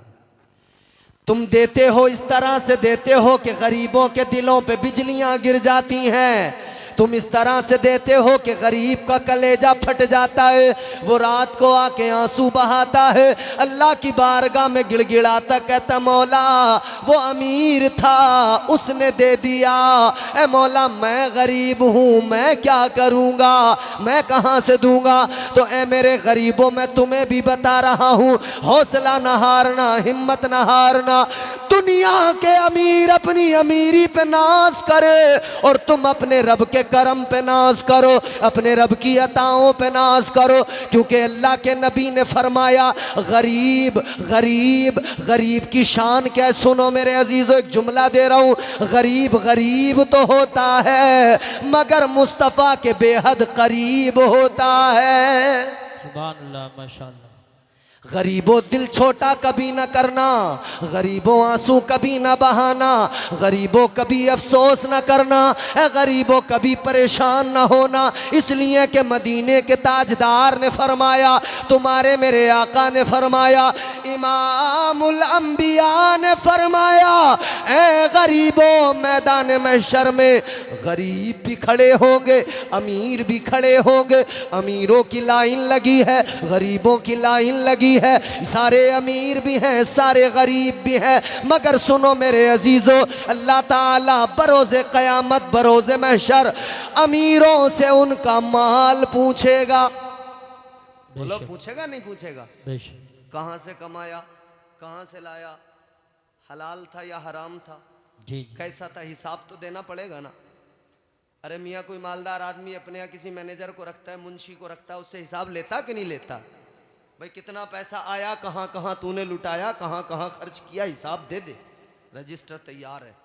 तुम देते हो इस तरह से देते हो कि गरीबों के दिलों पे बिजलियां गिर जाती हैं। तुम इस तरह से देते हो कि गरीब का कलेजा फट जाता है, वो रात को आके आंसू बहाता है, अल्लाह की बारगाह में गिड़गिड़ाता, कहता मौला वो अमीर था उसने दे दिया, ए मौला मैं गरीब हूँ, मैं क्या करूँगा, मैं कहाँ से दूंगा। तो ए मेरे गरीबों, मैं तुम्हें भी बता रहा हूँ, हौसला न हारना, हिम्मत न हारना। दुनिया के अमीर अपनी अमीरी पे नाज करे और तुम अपने रब के करम पे नाज करो, अपने रब की अताओं पे नाज करो, क्योंकि अल्लाह के नबी ने फरमाया गरीब गरीब गरीब की शान क्या है। सुनो मेरे अजीजों, एक जुमला दे रहा हूँ, गरीब गरीब तो होता है मगर मुस्तफ़ा के बेहद करीब होता है। सुभान अल्लाह, माशाअल्लाह। गरीबों दिल छोटा कभी न करना, गरीबों आंसू कभी न बहाना, गरीबों कभी अफसोस न करना, गरीबों कभी परेशान न होना। इसलिए कि मदीने के ताजदार ने फरमाया, तुम्हारे मेरे आका ने फरमाया, इमामुल अंबिया ने फरमाया, ए गरीबों मैदान महशर में गरीब भी खड़े होंगे, अमीर भी खड़े होंगे। अमीरों की लाइन लगी है, गरीबों की लाइन लगी है, सारे अमीर भी हैं, सारे गरीब भी हैं। मगर सुनो मेरे अजीजों, अल्लाह ताला बरोज़े क़यामत, बरोज़े महशर अमीरों से उनका माल पूछेगा। बोलो, पूछेगा नहीं पूछेगा? कहाँ से कमाया, कहाँ से लाया, हलाल था या हराम था, जी कैसा था, हिसाब तो देना पड़ेगा ना। अरे मियाँ कोई मालदार आदमी अपने यहाँ किसी मैनेजर को रखता है, मुंशी को रखता है, उससे हिसाब लेता कि नहीं लेता? भाई कितना पैसा आया, कहाँ कहाँ तूने लुटाया, कहाँ कहाँ खर्च किया, हिसाब दे दे, रजिस्टर तैयार है,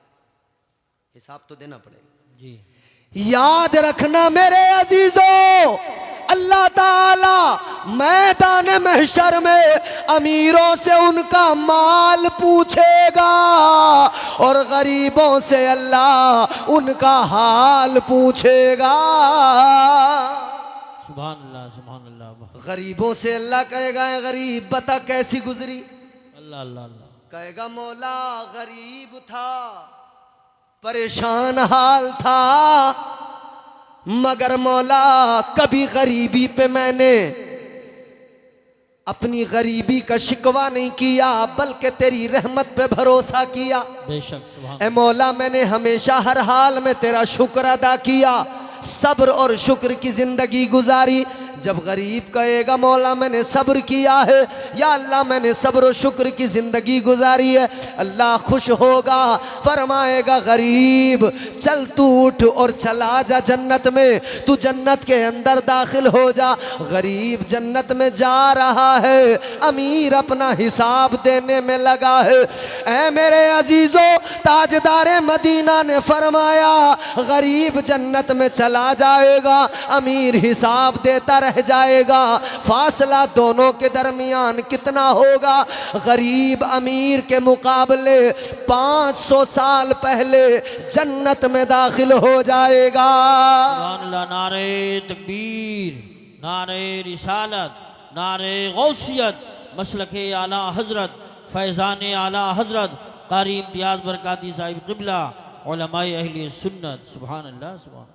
हिसाब तो देना पड़ेगा जी। याद रखना मेरे अजीजों, अल्लाह ताला मैदान महशर में अमीरों से उनका माल पूछेगा और गरीबों से अल्लाह उनका हाल पूछेगा। सुभान अल्लाह, सुभान अल्लाह। गरीबों से अल्लाह कहेगा, गरीब बता कैसी गुजरी, अल्लाह अल्लाह अल्लाह। कहेगा मौला गरीब था, परेशान हाल था, मगर मौला कभी गरीबी पे मैंने अपनी गरीबी का शिकवा नहीं किया, बल्कि तेरी रहमत पे भरोसा किया। बेशक, सुभान। ए मौला मैंने हमेशा हर हाल में तेरा शुक्र अदा किया, सब्र और शुक्र की जिंदगी गुजारी। जब गरीब कहेगा मौला मैंने सब्र किया है, या अल्लाह मैंने सब्र और शुक्र की ज़िंदगी गुजारी है, अल्लाह खुश होगा, फरमाएगा गरीब चल तू उठ और चला जा जन्नत में, तू जन्नत के अंदर दाखिल हो जा। गरीब जन्नत में जा रहा है, अमीर अपना हिसाब देने में लगा है। ऐ मेरे अजीज़ों, ताजदारे मदीना ने फरमाया गरीब जन्नत में चला जाएगा, अमीर हिसाब देता रह जाएगा। फासला दोनों के दरमियान कितना होगा? गरीब अमीर के मुकाबले 500 साल पहले जन्नत में दाखिल हो जाएगा। नारे तकबीर, नारे रिसालत, नारे गौसियत, मसलके आला हजरत, फैज़ान आला हजरत कारी इम्तियाज़ बरकाती साहिब क़िबला, उलमाए अहले सुन्नत। सुभान अल्लाह, सुभान।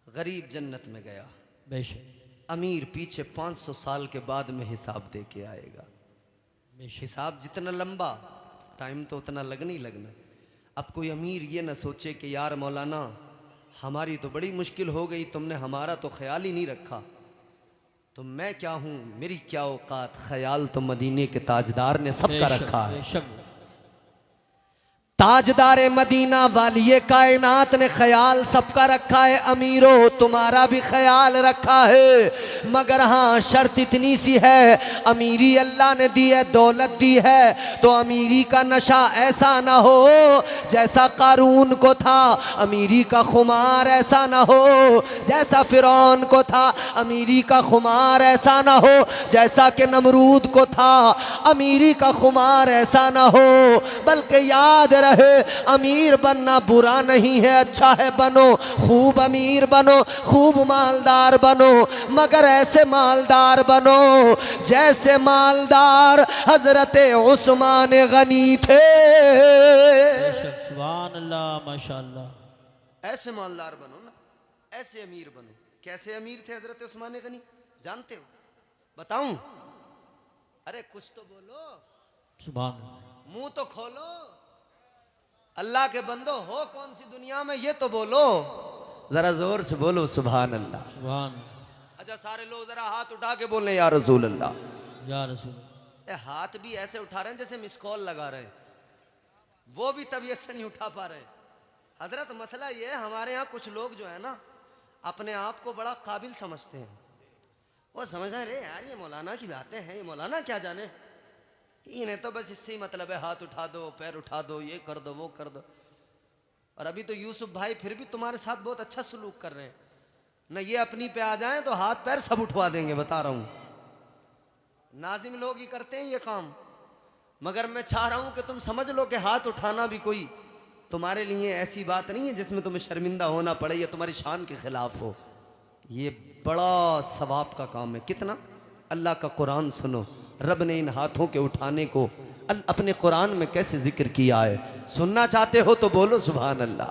गरीब जन्नत में गया, बेशक। अमीर पीछे 500 साल के बाद में हिसाब दे के आएगा। हिसाब जितना लंबा, टाइम तो उतना लगना ही लगना। अब कोई अमीर ये ना सोचे कि यार मौलाना हमारी तो बड़ी मुश्किल हो गई, तुमने हमारा तो ख्याल ही नहीं रखा, तो मैं क्या हूँ, मेरी क्या औकात। ख्याल तो मदीने के ताजदार ने सबका रखा है। ताजदारे मदीना वालिए कायनात ने ख्याल सबका रखा है। अमीरों तुम्हारा भी ख्याल रखा है, मगर हाँ शर्त इतनी सी है, अमीरी अल्लाह ने दी है, दौलत दी है, तो अमीरी का नशा ऐसा ना हो जैसा कारून को था, अमीरी का खुमार ऐसा ना हो जैसा फिरौन को था, अमीरी का खुमार ऐसा ना हो जैसा कि नमरूद को था, अमीरी का खुमार ऐसा ना हो, बल्कि याद रहे अमीर बनना बुरा नहीं है, अच्छा है, बनो खूब अमीर बनो, खूब मालदार बनो, मगर ऐसे मालदार बनो जैसे मालदार हजरत उस्मान गनी थे। सुभान अल्लाह, माशाअल्लाह। ऐसे मालदार बनो ना, ऐसे अमीर बनो। कैसे अमीर थे हजरत उस्मान गनी, जानते हो? बताऊं? अरे कुछ तो बोलो, सुभान अल्लाह। मुंह तो खोलो। अल्लाह के बंदो हो कौन सी दुनिया में, ये तो बोलो, जरा जोर से बोलो सुभान अल्लाह। सुभान अल्लाह। अच्छा सारे लोग जरा हाथ उठा के बोले या रसूल अल्लाह। या रसूल। हाथ भी ऐसे उठा रहे हैं जैसे मिस कॉल लगा रहे हैं, वो भी तबीयत से नहीं उठा पा रहे। हजरत मसला ये है, हमारे यहाँ कुछ लोग जो है ना अपने आप को बड़ा काबिल समझते हैं। वो समझ रहे हैं यार ये मौलाना की बातें हैं, ये मौलाना क्या जाने, इन्हें तो बस इससे ही मतलब है, हाथ उठा दो, पैर उठा दो, ये कर दो, वो कर दो। और अभी तो यूसुफ भाई फिर भी तुम्हारे साथ बहुत अच्छा सलूक कर रहे हैं न, ये अपनी पे आ जाएं तो हाथ पैर सब उठवा देंगे, बता रहा हूं। नाजिम लोग ही करते हैं ये काम, मगर मैं चाह रहा हूं कि तुम समझ लो कि हाथ उठाना भी कोई तुम्हारे लिए ऐसी बात नहीं है जिसमें तुम्हें शर्मिंदा होना पड़े या तुम्हारी शान के खिलाफ हो। ये बड़ा सवाब का काम है। कितना? अल्लाह का कुरान सुनो, रब ने इन हाथों के उठाने को अपने कुरान में कैसे जिक्र किया है। सुनना चाहते हो तो बोलो सुभान अल्लाह,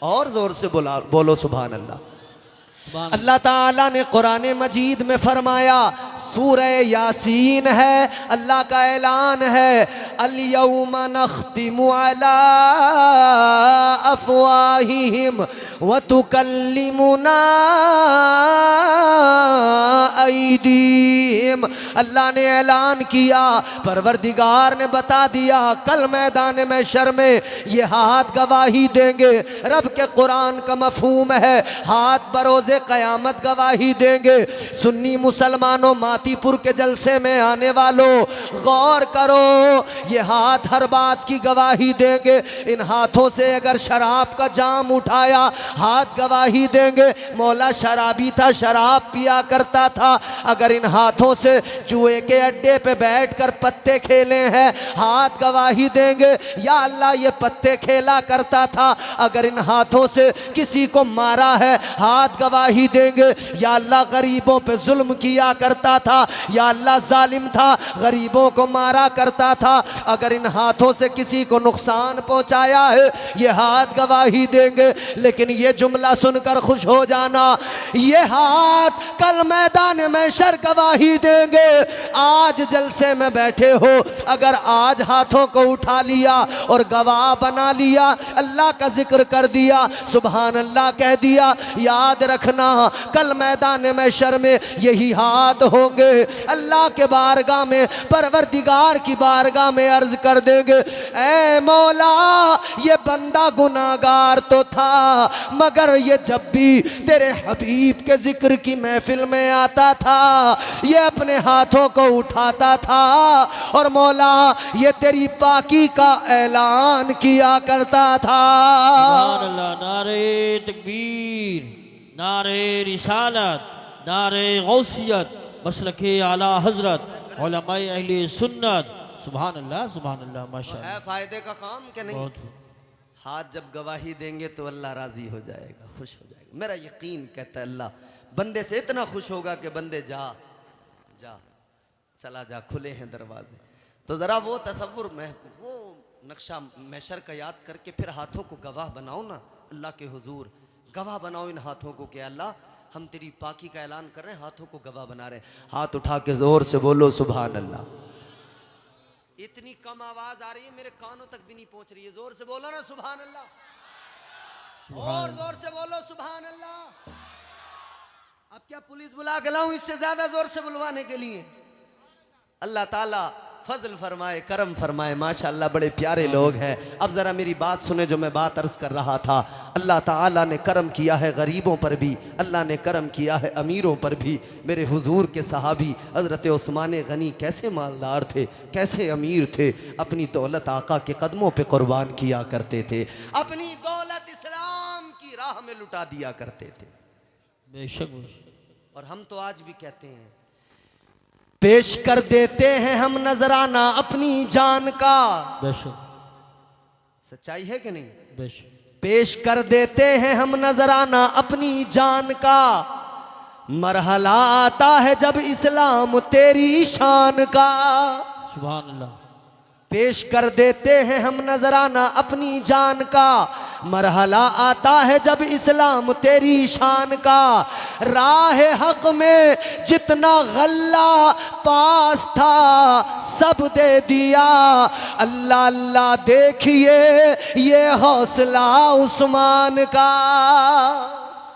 और जोर से बोलो सुभान अल्लाह। अल्लाह ताला ने कुरान मजीद में फरमाया, सूरह यासीन है, अल्लाह का ऐलान है, अल-यौमा नख्तिमु अला अफ़वाहिहिम व तुकल्लिमुना ऐदीहिम। अल्लाह ने ऐलान किया, परवरदिगार ने बता दिया, कल मैदान महशर में ये हाथ गवाही देंगे। रब के कुरान का मफहूम है हाथ बरोज़े क़यामत गवाही देंगे। सुन्नी मुसलमानों, मातीपुर के जलसे में आने वालों, गौर करो, ये हाथ हर बात की गवाही देंगे। इन हाथों से अगर शराब का जाम उठाया, हाथ गवाही देंगे। मौला शराबी था, शराब पिया करता था, अगर इन हाथों से जुए के अड्डे पे बैठकर पत्ते खेले हैं, हाथ गवाही देंगे। या अल्लाह ये पत्ते खेला करता था, अगर इन हाथों से किसी को मारा है, हाथ गवाही देंगे। या अल्लाह गरीबों पे जुल्म किया करता था, या अल्लाह जालिम था, गरीबों को मारा करता था, अगर इन हाथों से किसी को नुकसान पहुंचाया है, ये हाथ गवाही देंगे। लेकिन ये जुमला सुनकर खुश हो जाना, ये हाथ कल मैदान महशर गवाही देंगे। आज जलसे में बैठे हो, अगर आज हाथों को उठा लिया और गवाह बना लिया, अल्लाह का जिक्र कर दिया, सुभान अल्लाह कह दिया, याद रखना कल मैदान महशर में यही हाथ होंगे। अल्लाह के बारगाह में, परवरदिगार की बारगाह में अर्ज कर देंगे, ऐ मौला ये बंदा गुनाहगार तो था, मगर ये जब भी तेरे हबीब के जिक्र की महफिल में आता था, ये अपने हाथों को उठाता था और मौला ये तेरी पाकी का ऐलान किया करता था। सुभान अल्लाह। नारे तकबीर, नारे रिसालत, नारे गौसियत, मसलके आला हजरत, उलमाए अहले सुन्नत। सुभान अल्लाह, सुभान अल्लाह, माशाअल्लाह। है फायदे का काम क्या नहीं? बहुत। हाथ जब गवाही देंगे तो अल्लाह राजी हो जाएगा, खुश हो जाएगा। मेरा यकीन कहता है अल्लाह बंदे से इतना खुश होगा कि बंदे जा जा चला जा, खुले हैं दरवाजे। तो ज़रा वो तसव्वुर में वो नक्शा महशर का याद करके फिर हाथों को गवाह बनाओ ना अल्लाह के हुजूर, गवाह बनाओ इन हाथों को कि अल्लाह हम तेरी पाकी का ऐलान कर रहे हैं, हाथों को गवाह बना रहे हैं। हाथ उठा के जोर से बोलो सुभान अल्लाह। इतनी कम आवाज आ रही है, मेरे कानों तक भी नहीं पहुंच रही है। जोर से बोलो ना सुभान अल्लाह, और जोर से बोलो सुभान अल्लाह। अब क्या पुलिस बुला के लाऊं इससे ज्यादा जोर से बुलवाने के लिए? अल्लाह ताला फजल फरमाए, करम फरमाए। माशाअल्लाह बड़े प्यारे लोग हैं। अब ज़रा मेरी बात सुने जो मैं बात अर्ज़ कर रहा था। अल्लाह ताला ने करम किया है गरीबों पर भी, अल्लाह ने करम किया है अमीरों पर भी। मेरे हुजूर के सहाबी हज़रत उस्मान गनी कैसे मालदार थे, कैसे अमीर थे, अपनी दौलत आका के कदमों पे कुर्बान किया करते थे, अपनी दौलत इस्लाम की राह में लुटा दिया करते थे। बेशक। और हम तो आज भी कहते हैं, पेश कर देते हैं हम नजराना अपनी जान का। बेशक। सच्चाई है कि नहीं? बेशक। पेश कर देते हैं हम नजराना अपनी जान का, मरहला आता है जब इस्लाम तेरी शान का। सुभान अल्लाह। पेश कर देते हैं हम नजराना अपनी जान का। मरहला आता है जब इस्लाम तेरी शान का। राह हक में जितना गल्ला पास था सब दे दिया। अल्लाह अल्लाह देखिए ये हौसला उस्मान का।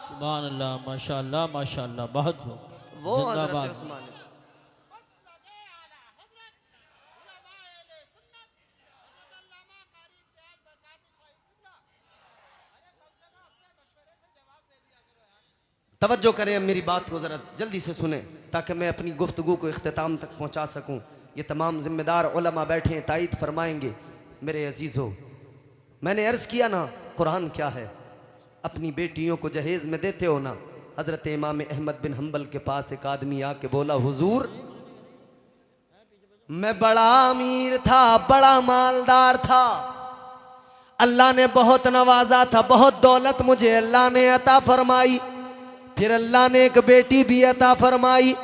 सुभान अल्लाह, माशाअल्लाह माशाअल्लाह, बहुत वो जिंदाबाद। हज़रत उस्मान। तवज्जो करें, अब मेरी बात को ज़रा जल्दी से सुने ताकि मैं अपनी गुफ्तगू को इख्तिताम तक पहुंचा सकूं। ये तमाम ज़िम्मेदार उलमा बैठे हैं, तायीद फरमाएंगे। मेरे अजीज़ों, मैंने अर्ज़ किया ना कुरान क्या है। अपनी बेटियों को जहेज़ में देते हो ना। हज़रत इमाम अहमद बिन हम्बल के पास एक आदमी आके बोला, हुजूर मैं बड़ा अमीर था, बड़ा मालदार था, अल्लाह ने बहुत नवाजा था, बहुत दौलत मुझे अल्लाह ने अता फरमाई। फिर अल्लाह ने एक बेटी भी अता फरमाई,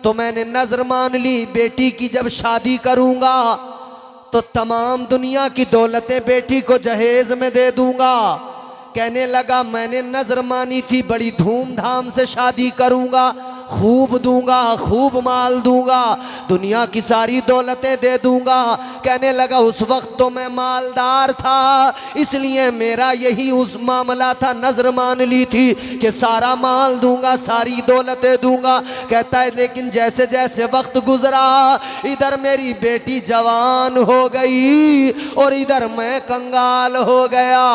तो मैंने नजर मान ली बेटी की जब शादी करूंगा तो तमाम दुनिया की दौलतें बेटी को जहेज में दे दूंगा। कहने लगा मैंने नजर मानी थी बड़ी धूमधाम से शादी करूंगा, खूब दूंगा, खूब माल दूंगा, दुनिया की सारी दौलतें दे दूंगा। कहने लगा उस वक्त तो मैं मालदार था, इसलिए मेरा यही उस मामला था, नजर मान ली थी कि सारा माल दूंगा, सारी दौलतें दूंगा। कहता है लेकिन जैसे जैसे वक्त गुजरा इधर मेरी बेटी जवान हो गई और इधर मैं कंगाल हो गया।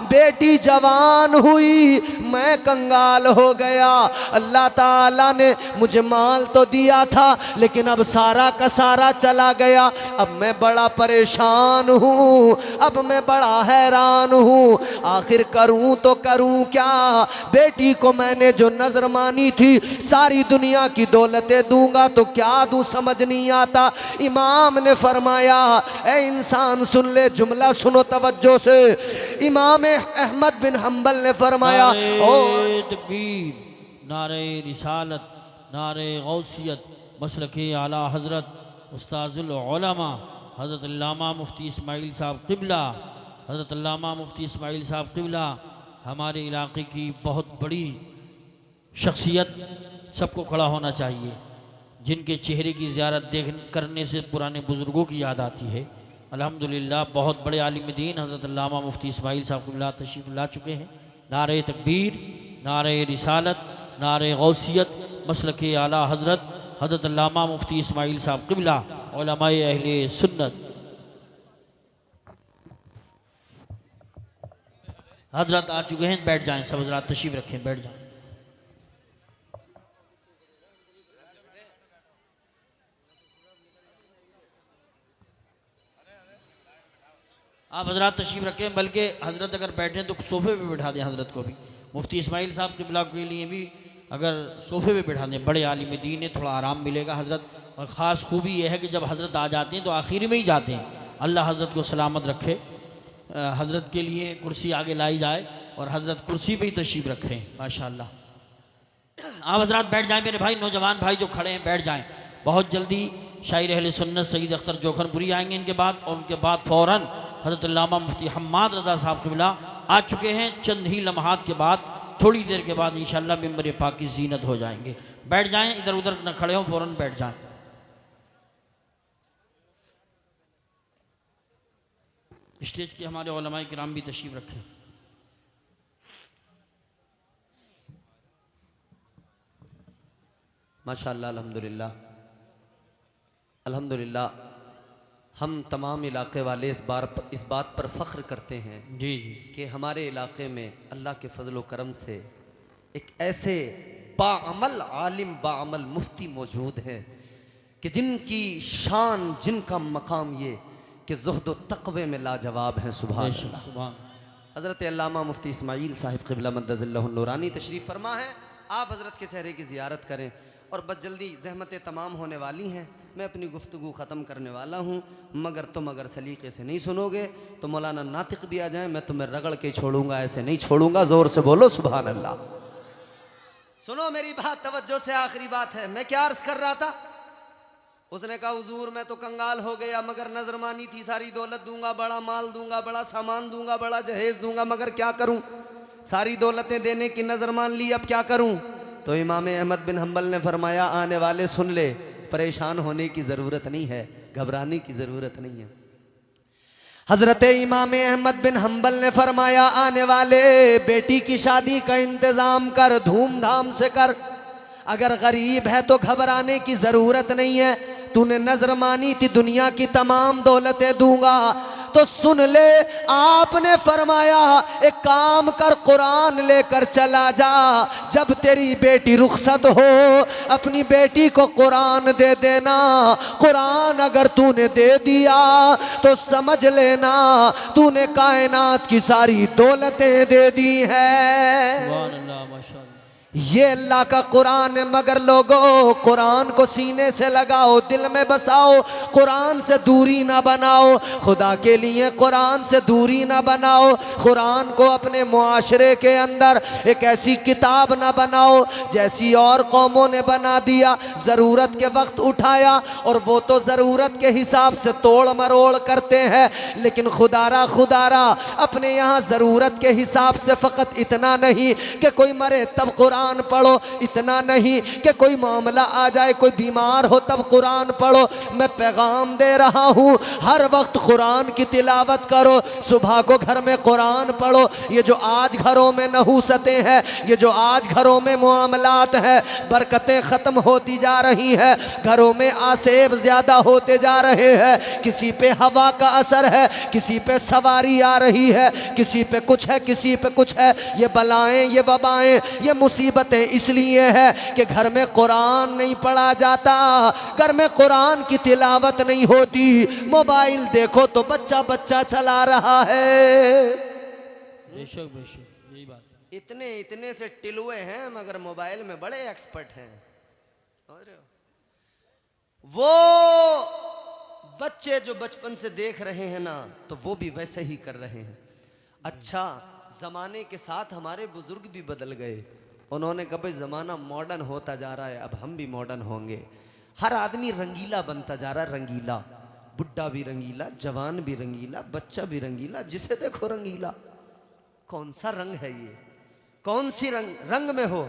बेटी जवान हुई, मैं कंगाल हो गया। अल्लाह ताला ने मुझे माल तो दिया था लेकिन अब सारा का सारा चला गया। अब मैं बड़ा परेशान हूँ, अब मैं बड़ा हैरान हूँ, आखिर करूँ तो करूँ क्या। बेटी को मैंने जो नजर मानी थी सारी दुनिया की दौलतें दूंगा तो क्या दूँ, समझ नहीं आता। इमाम ने फरमाया, ए इंसान सुन ले, जुमला सुनो तवज्जो से। इमाम अहमद बिन हम्बल ने फरमाया, नारे तकबीर, नारे रिसालत, नारे गौसियत, मसलके आला हज़रत उस्ताजुल उलमा हज़रत अल्लामा मुफ्ती इस्माइल साहब क़िबला, हज़रत अल्लामा मुफ्ती इस्माइल साहब क़िबला हमारे इलाक़े की बहुत बड़ी शख्सियत। सबको खड़ा होना चाहिए, जिनके चेहरे की ज़ियारत करने से पुराने बुज़ुर्गों की याद आती है। अल्हम्दुलिल्लाह बहुत बड़े आलिम दीन हज़रत अल्लामा मुफ्ती इस्माइल साहब क़िबला तशरीफ़ ला चुके हैं। नारे तकबीर, नारे रिसालत, नारे गौसियत, मसलके आला हज़रत हज़रत अल्लामा मुफ्ती इस्माइल साहब क़िबला उलमाए अहले सुन्नत। हज़रत आ चुके हैं, बैठ जाएं, सब हज़रात तशरीफ़ रखें, बैठ जाएं। आप हज़रात तशरीफ़ रखें, बल्कि हज़रत अगर बैठें तो सोफ़े पे बिठा दें हज़रत को भी। मुफ्ती इस्माइल साहब क़िबला के लिए भी अगर सोफ़े पे बिठा दें, बड़े आलिम दीन है, थोड़ा आराम मिलेगा हज़रत। और ख़ास खूबी यह है कि जब हज़रत आ जाते हैं तो आखिर में ही जाते हैं। अल्लाह हज़रत को सलामत रखे। हज़रत के लिए कुर्सी आगे लाई जाए और हज़रत कुर्सी पे ही तशरीफ़ रखें। माशाअल्लाह, आप हज़रात बैठ जाएँ, मेरे भाई नौजवान भाई जो खड़े हैं बैठ जाएँ। बहुत जल्दी शायर अहले सुन्नत सईद अख्तर जोखनपुरी आएंगे इनके बाद, और उनके बाद फ़ौरन हज़रत अल्लामा मुफ्ती हम्माद रज़ा साहब क़िबला आ चुके हैं। चंद ही लम्हात के बाद, थोड़ी देर के बाद इंशाअल्लाह मिंबर पाक की ज़ीनत हो जाएंगे। बैठ जाएं, इधर उधर न खड़े हों, फ़ौरन बैठ जाएं। स्टेज के हमारे उलमाए किराम भी तशरीफ़ रखें। माशाअल्लाह, अल्हम्दुलिल्लाह अल्हम्दुलिल्लाह। हम तमाम इलाके वाले इस बात पर फ़ख्र करते हैं जी जी कि हमारे इलाके में अल्लाह के फ़ज़ल व करम से एक ऐसे बाअमल आलिम, बाअमल मुफ्ती मौजूद हैं कि जिनकी शान, जिनका मकाम ये कि ज़ुहद व तक़वे में लाजवाब हैं। सुभान अल्लाह। सुभान। हज़रत अल्लामा मुफ्ती इस्माइल साहिब क़िबला मद्दज़िल्लहुन नूरानी तशरीफ़ फरमा है। आप हज़रत के चेहरे की ज़ियारत करें। और बस जल्दी ज़हमतें तमाम होने वाली हैं, मैं अपनी गुफ्तगू ख़त्म करने वाला हूँ, मगर तुम अगर सलीक़े से नहीं सुनोगे तो मौलाना नातिक भी आ जाए, मैं तुम्हें रगड़ के छोड़ूंगा, ऐसे नहीं छोड़ूंगा। ज़ोर से बोलो सुभान अल्लाह। सुनो मेरी बात तवज्जो से, आखिरी बात है। मैं क्या अर्ज़ कर रहा था उसने कहा हुजूर मैं तो कंगाल हो गया, मगर नजर मानी थी सारी दौलत दूंगा, बड़ा माल दूंगा, बड़ा सामान दूंगा, बड़ा जहेज दूंगा, मगर क्या करूं, सारी दौलतें देने की नजर मान ली, अब क्या करूं। तो इमाम अहमद बिन हम्बल ने फरमाया, आने वाले सुन ले, परेशान होने की जरूरत नहीं है, घबराने की जरूरत नहीं है। हजरत इमाम अहमद बिन हम्बल ने फरमाया, आने वाले बेटी की शादी का इंतजाम कर, धूमधाम से कर, अगर गरीब है तो घबराने की जरूरत नहीं है, तूने नजर मानी थी दुनिया की तमाम दौलतें दूंगा, तो सुन ले, आपने फरमाया एक काम कर, कुरान लेकर चला जा, जब तेरी बेटी रुखसत हो अपनी बेटी को कुरान दे देना, कुरान अगर तूने दे दिया तो समझ लेना तूने कायनात की सारी दौलतें दे दी है। सुभान अल्लाह, माशाअल्लाह। ये अल्लाह का कुरान है, मगर लोगों कुरान को सीने से लगाओ, दिल में बसाओ, कुरान से दूरी ना बनाओ, खुदा के लिए कुरान से दूरी ना बनाओ, कुरान को अपने मुआशरे के अंदर एक ऐसी किताब ना बनाओ जैसी और कौमों ने बना दिया, ज़रूरत के वक्त उठाया और वो तो ज़रूरत के हिसाब से तोड़ मरोड़ करते हैं, लेकिन खुदारा खुदारा अपने यहाँ ज़रूरत के हिसाब से फ़कत इतना नहीं कि कोई मरे तब कुरान पढ़ो, इतना नहीं कि कोई मामला आ जाए, कोई बीमार हो तब कुरान पढ़ो। मैं पैगाम दे रहा हूँ, हर वक्त कुरान की तिलावत करो, सुबह को घर में कुरान पढ़ो। ये जो आज घरों में नहूसतें हैं, ये जो आज घरों में मामलात हैं, बरकतें ख़त्म होती जा रही हैं, घरों में आसेब ज़्यादा होते जा रहे हैं, किसी पे हवा का असर है, किसी पे सवारी आ रही है, किसी पे कुछ है, किसी पे कुछ है। ये बलाएं, ये वबाएं, ये मुसीबतें इसलिए है कि घर में कुरान नहीं पढ़ा जाता, घर में कुरान की तिलावत नहीं होती। मोबाइल देखो तो बच्चा बच्चा चला रहा है। बेशक बेशक, यही बात। इतने इतने से टिलुए हैं मगर मोबाइल में बड़े एक्सपर्ट हैं, समझ रहे हो। वो बच्चे जो बचपन से देख रहे हैं ना, तो वो भी वैसे ही कर रहे हैं। अच्छा, जमाने के साथ हमारे बुजुर्ग भी बदल गए, उन्होंने कहा भाई ज़माना मॉडर्न होता जा रहा है, अब हम भी मॉडर्न होंगे। हर आदमी रंगीला बनता जा रहा है, रंगीला, बुढ़ा भी रंगीला, जवान भी रंगीला, बच्चा भी रंगीला, जिसे देखो रंगीला। कौन सा रंग है ये, कौन सी रंग में हो।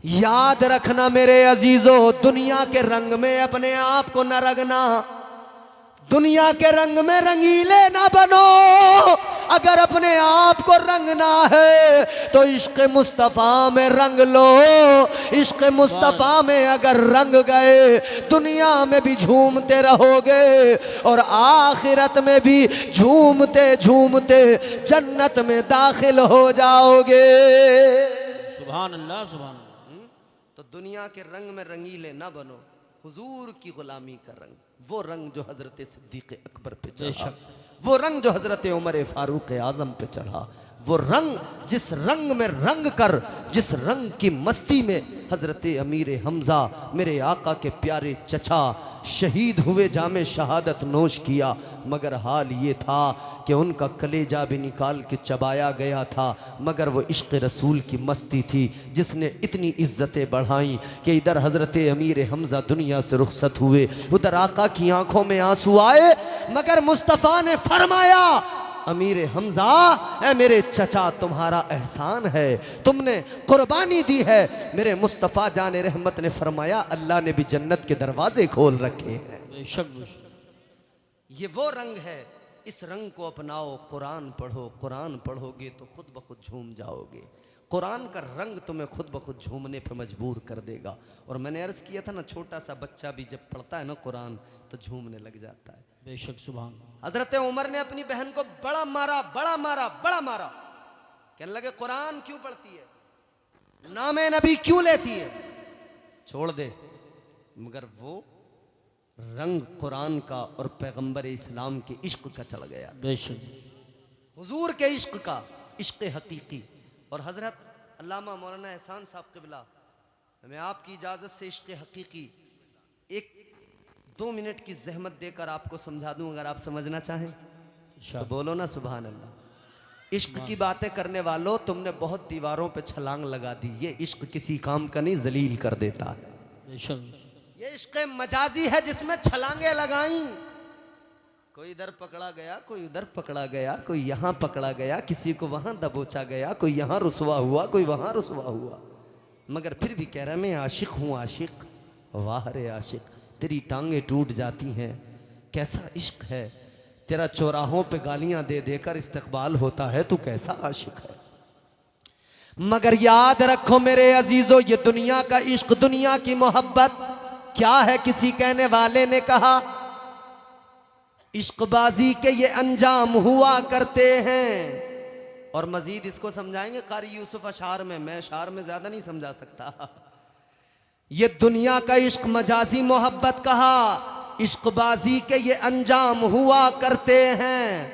याद रखना मेरे अजीजों, दुनिया के रंग में अपने आप को न रंगना, दुनिया के रंग में रंगीले ना बनो। अगर अपने आप को रंगना है तो इश्क मुस्तफ़ा में रंग लो, इश्क मुस्तफ़ा में अगर रंग गए दुनिया में भी झूमते रहोगे और आखिरत में भी झूमते झूमते जन्नत में दाखिल हो जाओगे। सुभान अल्लाह, सुभान अल्लाह। तो दुनिया के रंग में रंगीले ना बनो, हुजूर की गुलामी का रंग, वो रंग जो हजरत सिद्दीक़ अकबर पे चढ़ा, वो रंग जो हजरत उमर फारूक आज़म पे चढ़ा, वो रंग जिस रंग में रंग कर, जिस रंग की मस्ती में हजरत अमीर हमजा मेरे आका के प्यारे चचा शहीद हुए, जामे शहादत नोश किया, मगर हाल ये था कि उनका कलेजा भी निकाल के चबाया गया था, मगर वो इश्क़ रसूल की मस्ती थी जिसने इतनी इज़्ज़तें बढ़ाई कि इधर हज़रत अमीर हमज़ा दुनिया से रुखसत हुए, उधर आका की आंखों में आंसू आए, मगर मुस्तफ़ा ने फरमाया, अमीर हमज़ा ए मेरे चचा तुम्हारा एहसान है, तुमने कुर्बानी दी है। मेरे मुस्तफ़ा जान रहमत ने फरमाया, अल्लाह ने भी जन्नत के दरवाजे खोल रखे हैं। बेशक बेशक, ये वो रंग है, इस रंग को अपनाओ, कुरान पढ़ो, कुरान पढ़ोगे तो खुद ब खुद झूम जाओगे। कुरान का रंग तुम्हें खुद ब खुद झूमने पे मजबूर कर देगा। और मैंने अर्ज़ किया था ना, छोटा सा बच्चा भी जब पढ़ता है ना कुरान तो झूमने लग जाता है। बेशक, सुभान। हजरत उमर ने अपनी बहन को बड़ा मारा, बड़ा मारा, बड़ा मारा। कहने लगे कुरान क्यों पढ़ती है, नाम नबी क्यों लेती है, छोड़ दे। मगर वो रंग कुरान का और पैगंबर इस्लाम के इश्क का चल गया, बेशक, हुजूर के इश्क का, इश्क हकीकी। और हजरत अल्लामा मौलाना एहसान साहब क़िबला, मैं आपकी इजाज़त से इश्क हकीकी 1-2 मिनट की जहमत देकर आपको समझा दूं, अगर आप समझना चाहें तो बोलो ना सुभान अल्लाह। इश्क की बातें करने वालों, तुमने बहुत दीवारों पे छलांग लगा दी, ये इश्क किसी काम का नहीं, जलील कर देता है। बेशक, ये इश्क मजाजी है जिसमें छलांगे लगाई। कोई इधर पकड़ा गया, कोई उधर पकड़ा गया, कोई यहाँ पकड़ा गया, किसी को वहां दबोचा गया, कोई यहाँ रुसवा हुआ, कोई वहां रुसवा हुआ, मगर फिर भी कह रहा मैं आशिक हूँ आशिक। वाह रे आशिक, तेरी टांगे टूट जाती हैं, कैसा इश्क है तेरा, चौराहों पे गालियां दे देकर इस्तकबाल होता है, तू कैसा आशिक है। मगर याद रखो मेरे अजीजों, ये दुनिया का इश्क, दुनिया की मोहब्बत क्या है। किसी कहने वाले ने कहा इश्कबाजी के ये अंजाम हुआ करते हैं। और मजीद इसको समझाएंगे कारी यूसुफ अशार में, मैं अशार में ज्यादा नहीं समझा सकता। ये दुनिया का इश्क मजाजी मोहब्बत कहा, इश्कबाजी के ये अंजाम हुआ करते हैं,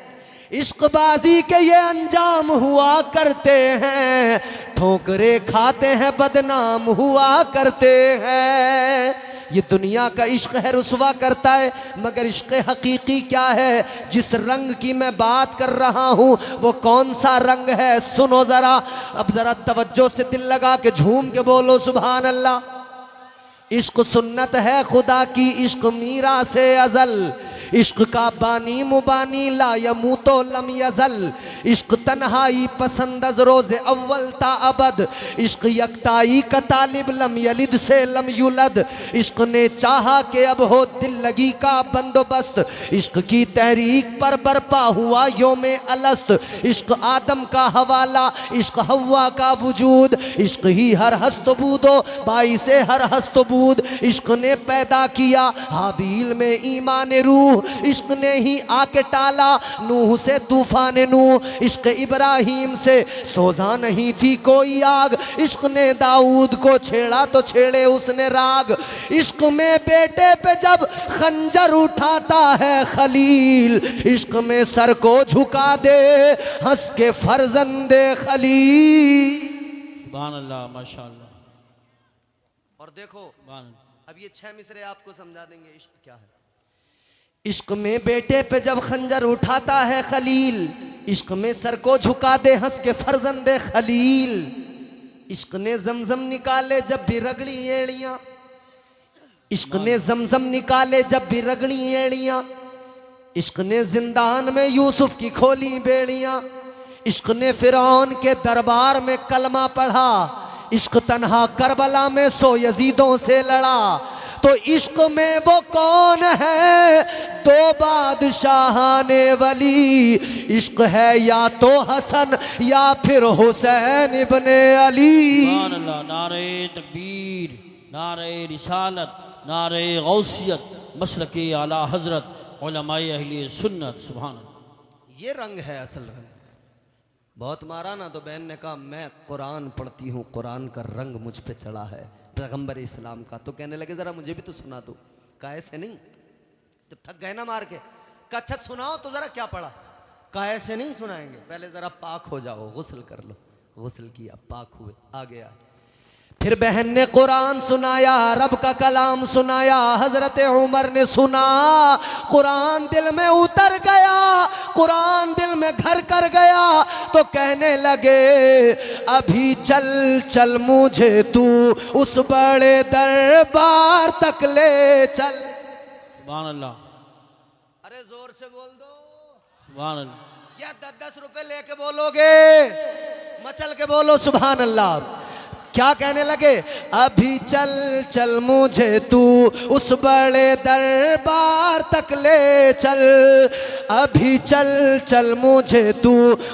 इश्कबाजी के ये अंजाम हुआ करते हैं, ठोकरे खाते हैं बदनाम हुआ करते हैं। ये दुनिया का इश्क है रुसवा करता है, मगर इश्क हकीकी क्या है, जिस रंग की मैं बात कर रहा हूँ वो कौन सा रंग है, सुनो जरा। अब जरा तवज्जो से दिल लगा के झूम के बोलो सुभान अल्लाह। इश्क सुन्नत है खुदा की, इश्क मीरा से अजल, इश्क का बानी मुबानी ला यमूतो लम यजल, इश्क तन्हाई पसंद अज रोज़े अव्वल ता अबद, इश्क यकताई का तालिब लम यलिद से लम युलद, इश्क ने चाहा कि अब हो दिल लगी का बंदोबस्त, इश्क की तहरीक पर बरपा हुआ योमे अलस्त, इश्क आदम का हवाला, इश्क हव्वा का वजूद, इश्क ही हर हस्तबूदो बाई से हर हस्तबूद, इश्क ने पैदा किया हाबील में ईमान रूह, इश्क ने ही आके टाला नूह से तूफान नूह, इश्क इब्राहिम से सोजा नहीं थी कोई आग, इश्क ने दाऊद को छेड़ा तो छेड़े उसने राग, इश्क में बेटे पे जब खंजर उठाता है खलील, इश्क में सर को झुका दे हंस के फर्जंदे खलील। सुभान अल्लाह माशाअल्लाह। और देखो सुभान अल्लाह। अब ये 6 मिसरे आपको समझा देंगे इश्क क्या है। इश्क में बेटे पे जब खंजर उठाता है खलील, इश्क में सर को झुका दे हंस के फर्जंदे खलील, इश्क ने जमजम निकाले जब भी रगड़ी एड़ियां, इश्क ने जमजम निकाले जब भी रगड़ी एड़ियां, इश्क ने जिंदान में यूसुफ की खोली बेड़ियां, इश्क ने फिरौन के दरबार में कलमा पढ़ा, इश्क तन्हा करबला में 100 यजीदों से लड़ा। तो इश्क में वो कौन है 2 बादशाहाने वली, इश्क है या तो हसन या फिर हुसैन इब्ने अली। सुभान अल्लाह। नारे तकबीर, नारे रिसालत, नारे गौसियत, मसलके आला हजरत, उलमाए अहले सुन्नत। सुभान अल्लाह। ये रंग है असल रंग। बहुत मारा ना तो बहन ने कहा मैं कुरान पढ़ती हूँ, कुरान का रंग मुझ पे चढ़ा है पैगंबर इस्लाम का। तो कहने लगे जरा मुझे भी तो सुना दो। कहा ऐसे नहीं, जब थक गए ना मार के, कहा अच्छा सुनाओ तो जरा क्या पढ़ा। कहा ऐसे नहीं सुनाएंगे, पहले जरा पाक हो जाओ, गुस्ल कर लो। गुस्ल किया, पाक हुए, आ गया। फिर बहन ने कुरान सुनाया, रब का कलाम सुनाया। हजरत उमर ने सुना, कुरान दिल में उतर गया, कुरान दिल में घर कर गया। तो कहने लगे अभी चल चल मुझे तू उस बड़े दरबार तक ले चल। सुभान अल्लाह। अरे जोर से बोल दो सुभान अल्लाह। या 10-10 रुपए लेके बोलोगे, मचल के बोलो सुभान अल्लाह। क्या कहने लगे, अभी चल चल मुझे तू उस बड़े दरबार तक ले चल, अभी चल चल मुझे तू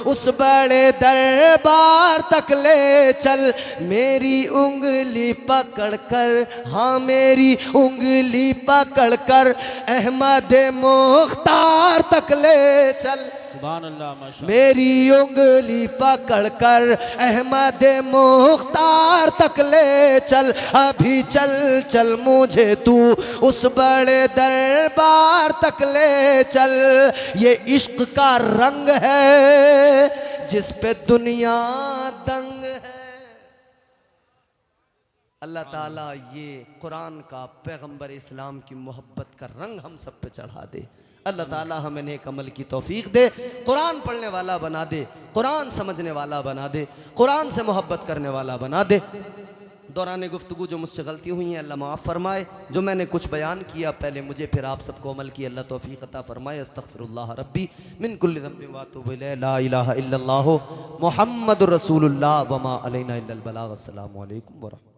उस बड़े दरबार तक ले चल। मेरी उंगली पकड़ कर, हाँ मेरी उंगली पकड़ कर अहमद मुख्तार तक ले चल। सुभान अल्लाह माशाअल्लाह। मेरी उंगली पकड़ कर अहमद मुख्तार तक ले चल, अभी चल चल मुझे तू उस बड़े दरबार तक ले चल। ये इश्क का रंग है जिस पे दुनिया दंग है। अल्लाह ताला ये कुरान का, पैगंबर इस्लाम की मोहब्बत का रंग हम सब पे चढ़ा दे। अल्लाह ताला हमें नेक अमल की तौफीक दे, कुरान पढ़ने वाला बना दे, कुरान समझने वाला बना दे, कुरान से मोहब्बत करने वाला बना दे। दौरान गुफ्तगू जो मुझसे गलती हुई हैं अल्लाह माफ़ फरमाए। जो मैंने कुछ बयान किया पहले मुझे फिर आप सबको अमल की अल्लाह तौफीक अता फरमाए। अस्तगफिरुल्लाह रब्बी मिन कुल्लि ज़ंबिन व अतूबु इलैहि। ला इलाहा इल्लल्लाह मुहम्मदुर रसूलुल्लाह व मा अलैना इल्लल बलाग। अस्सलामु अलैकुम व रहमतुल्लाह।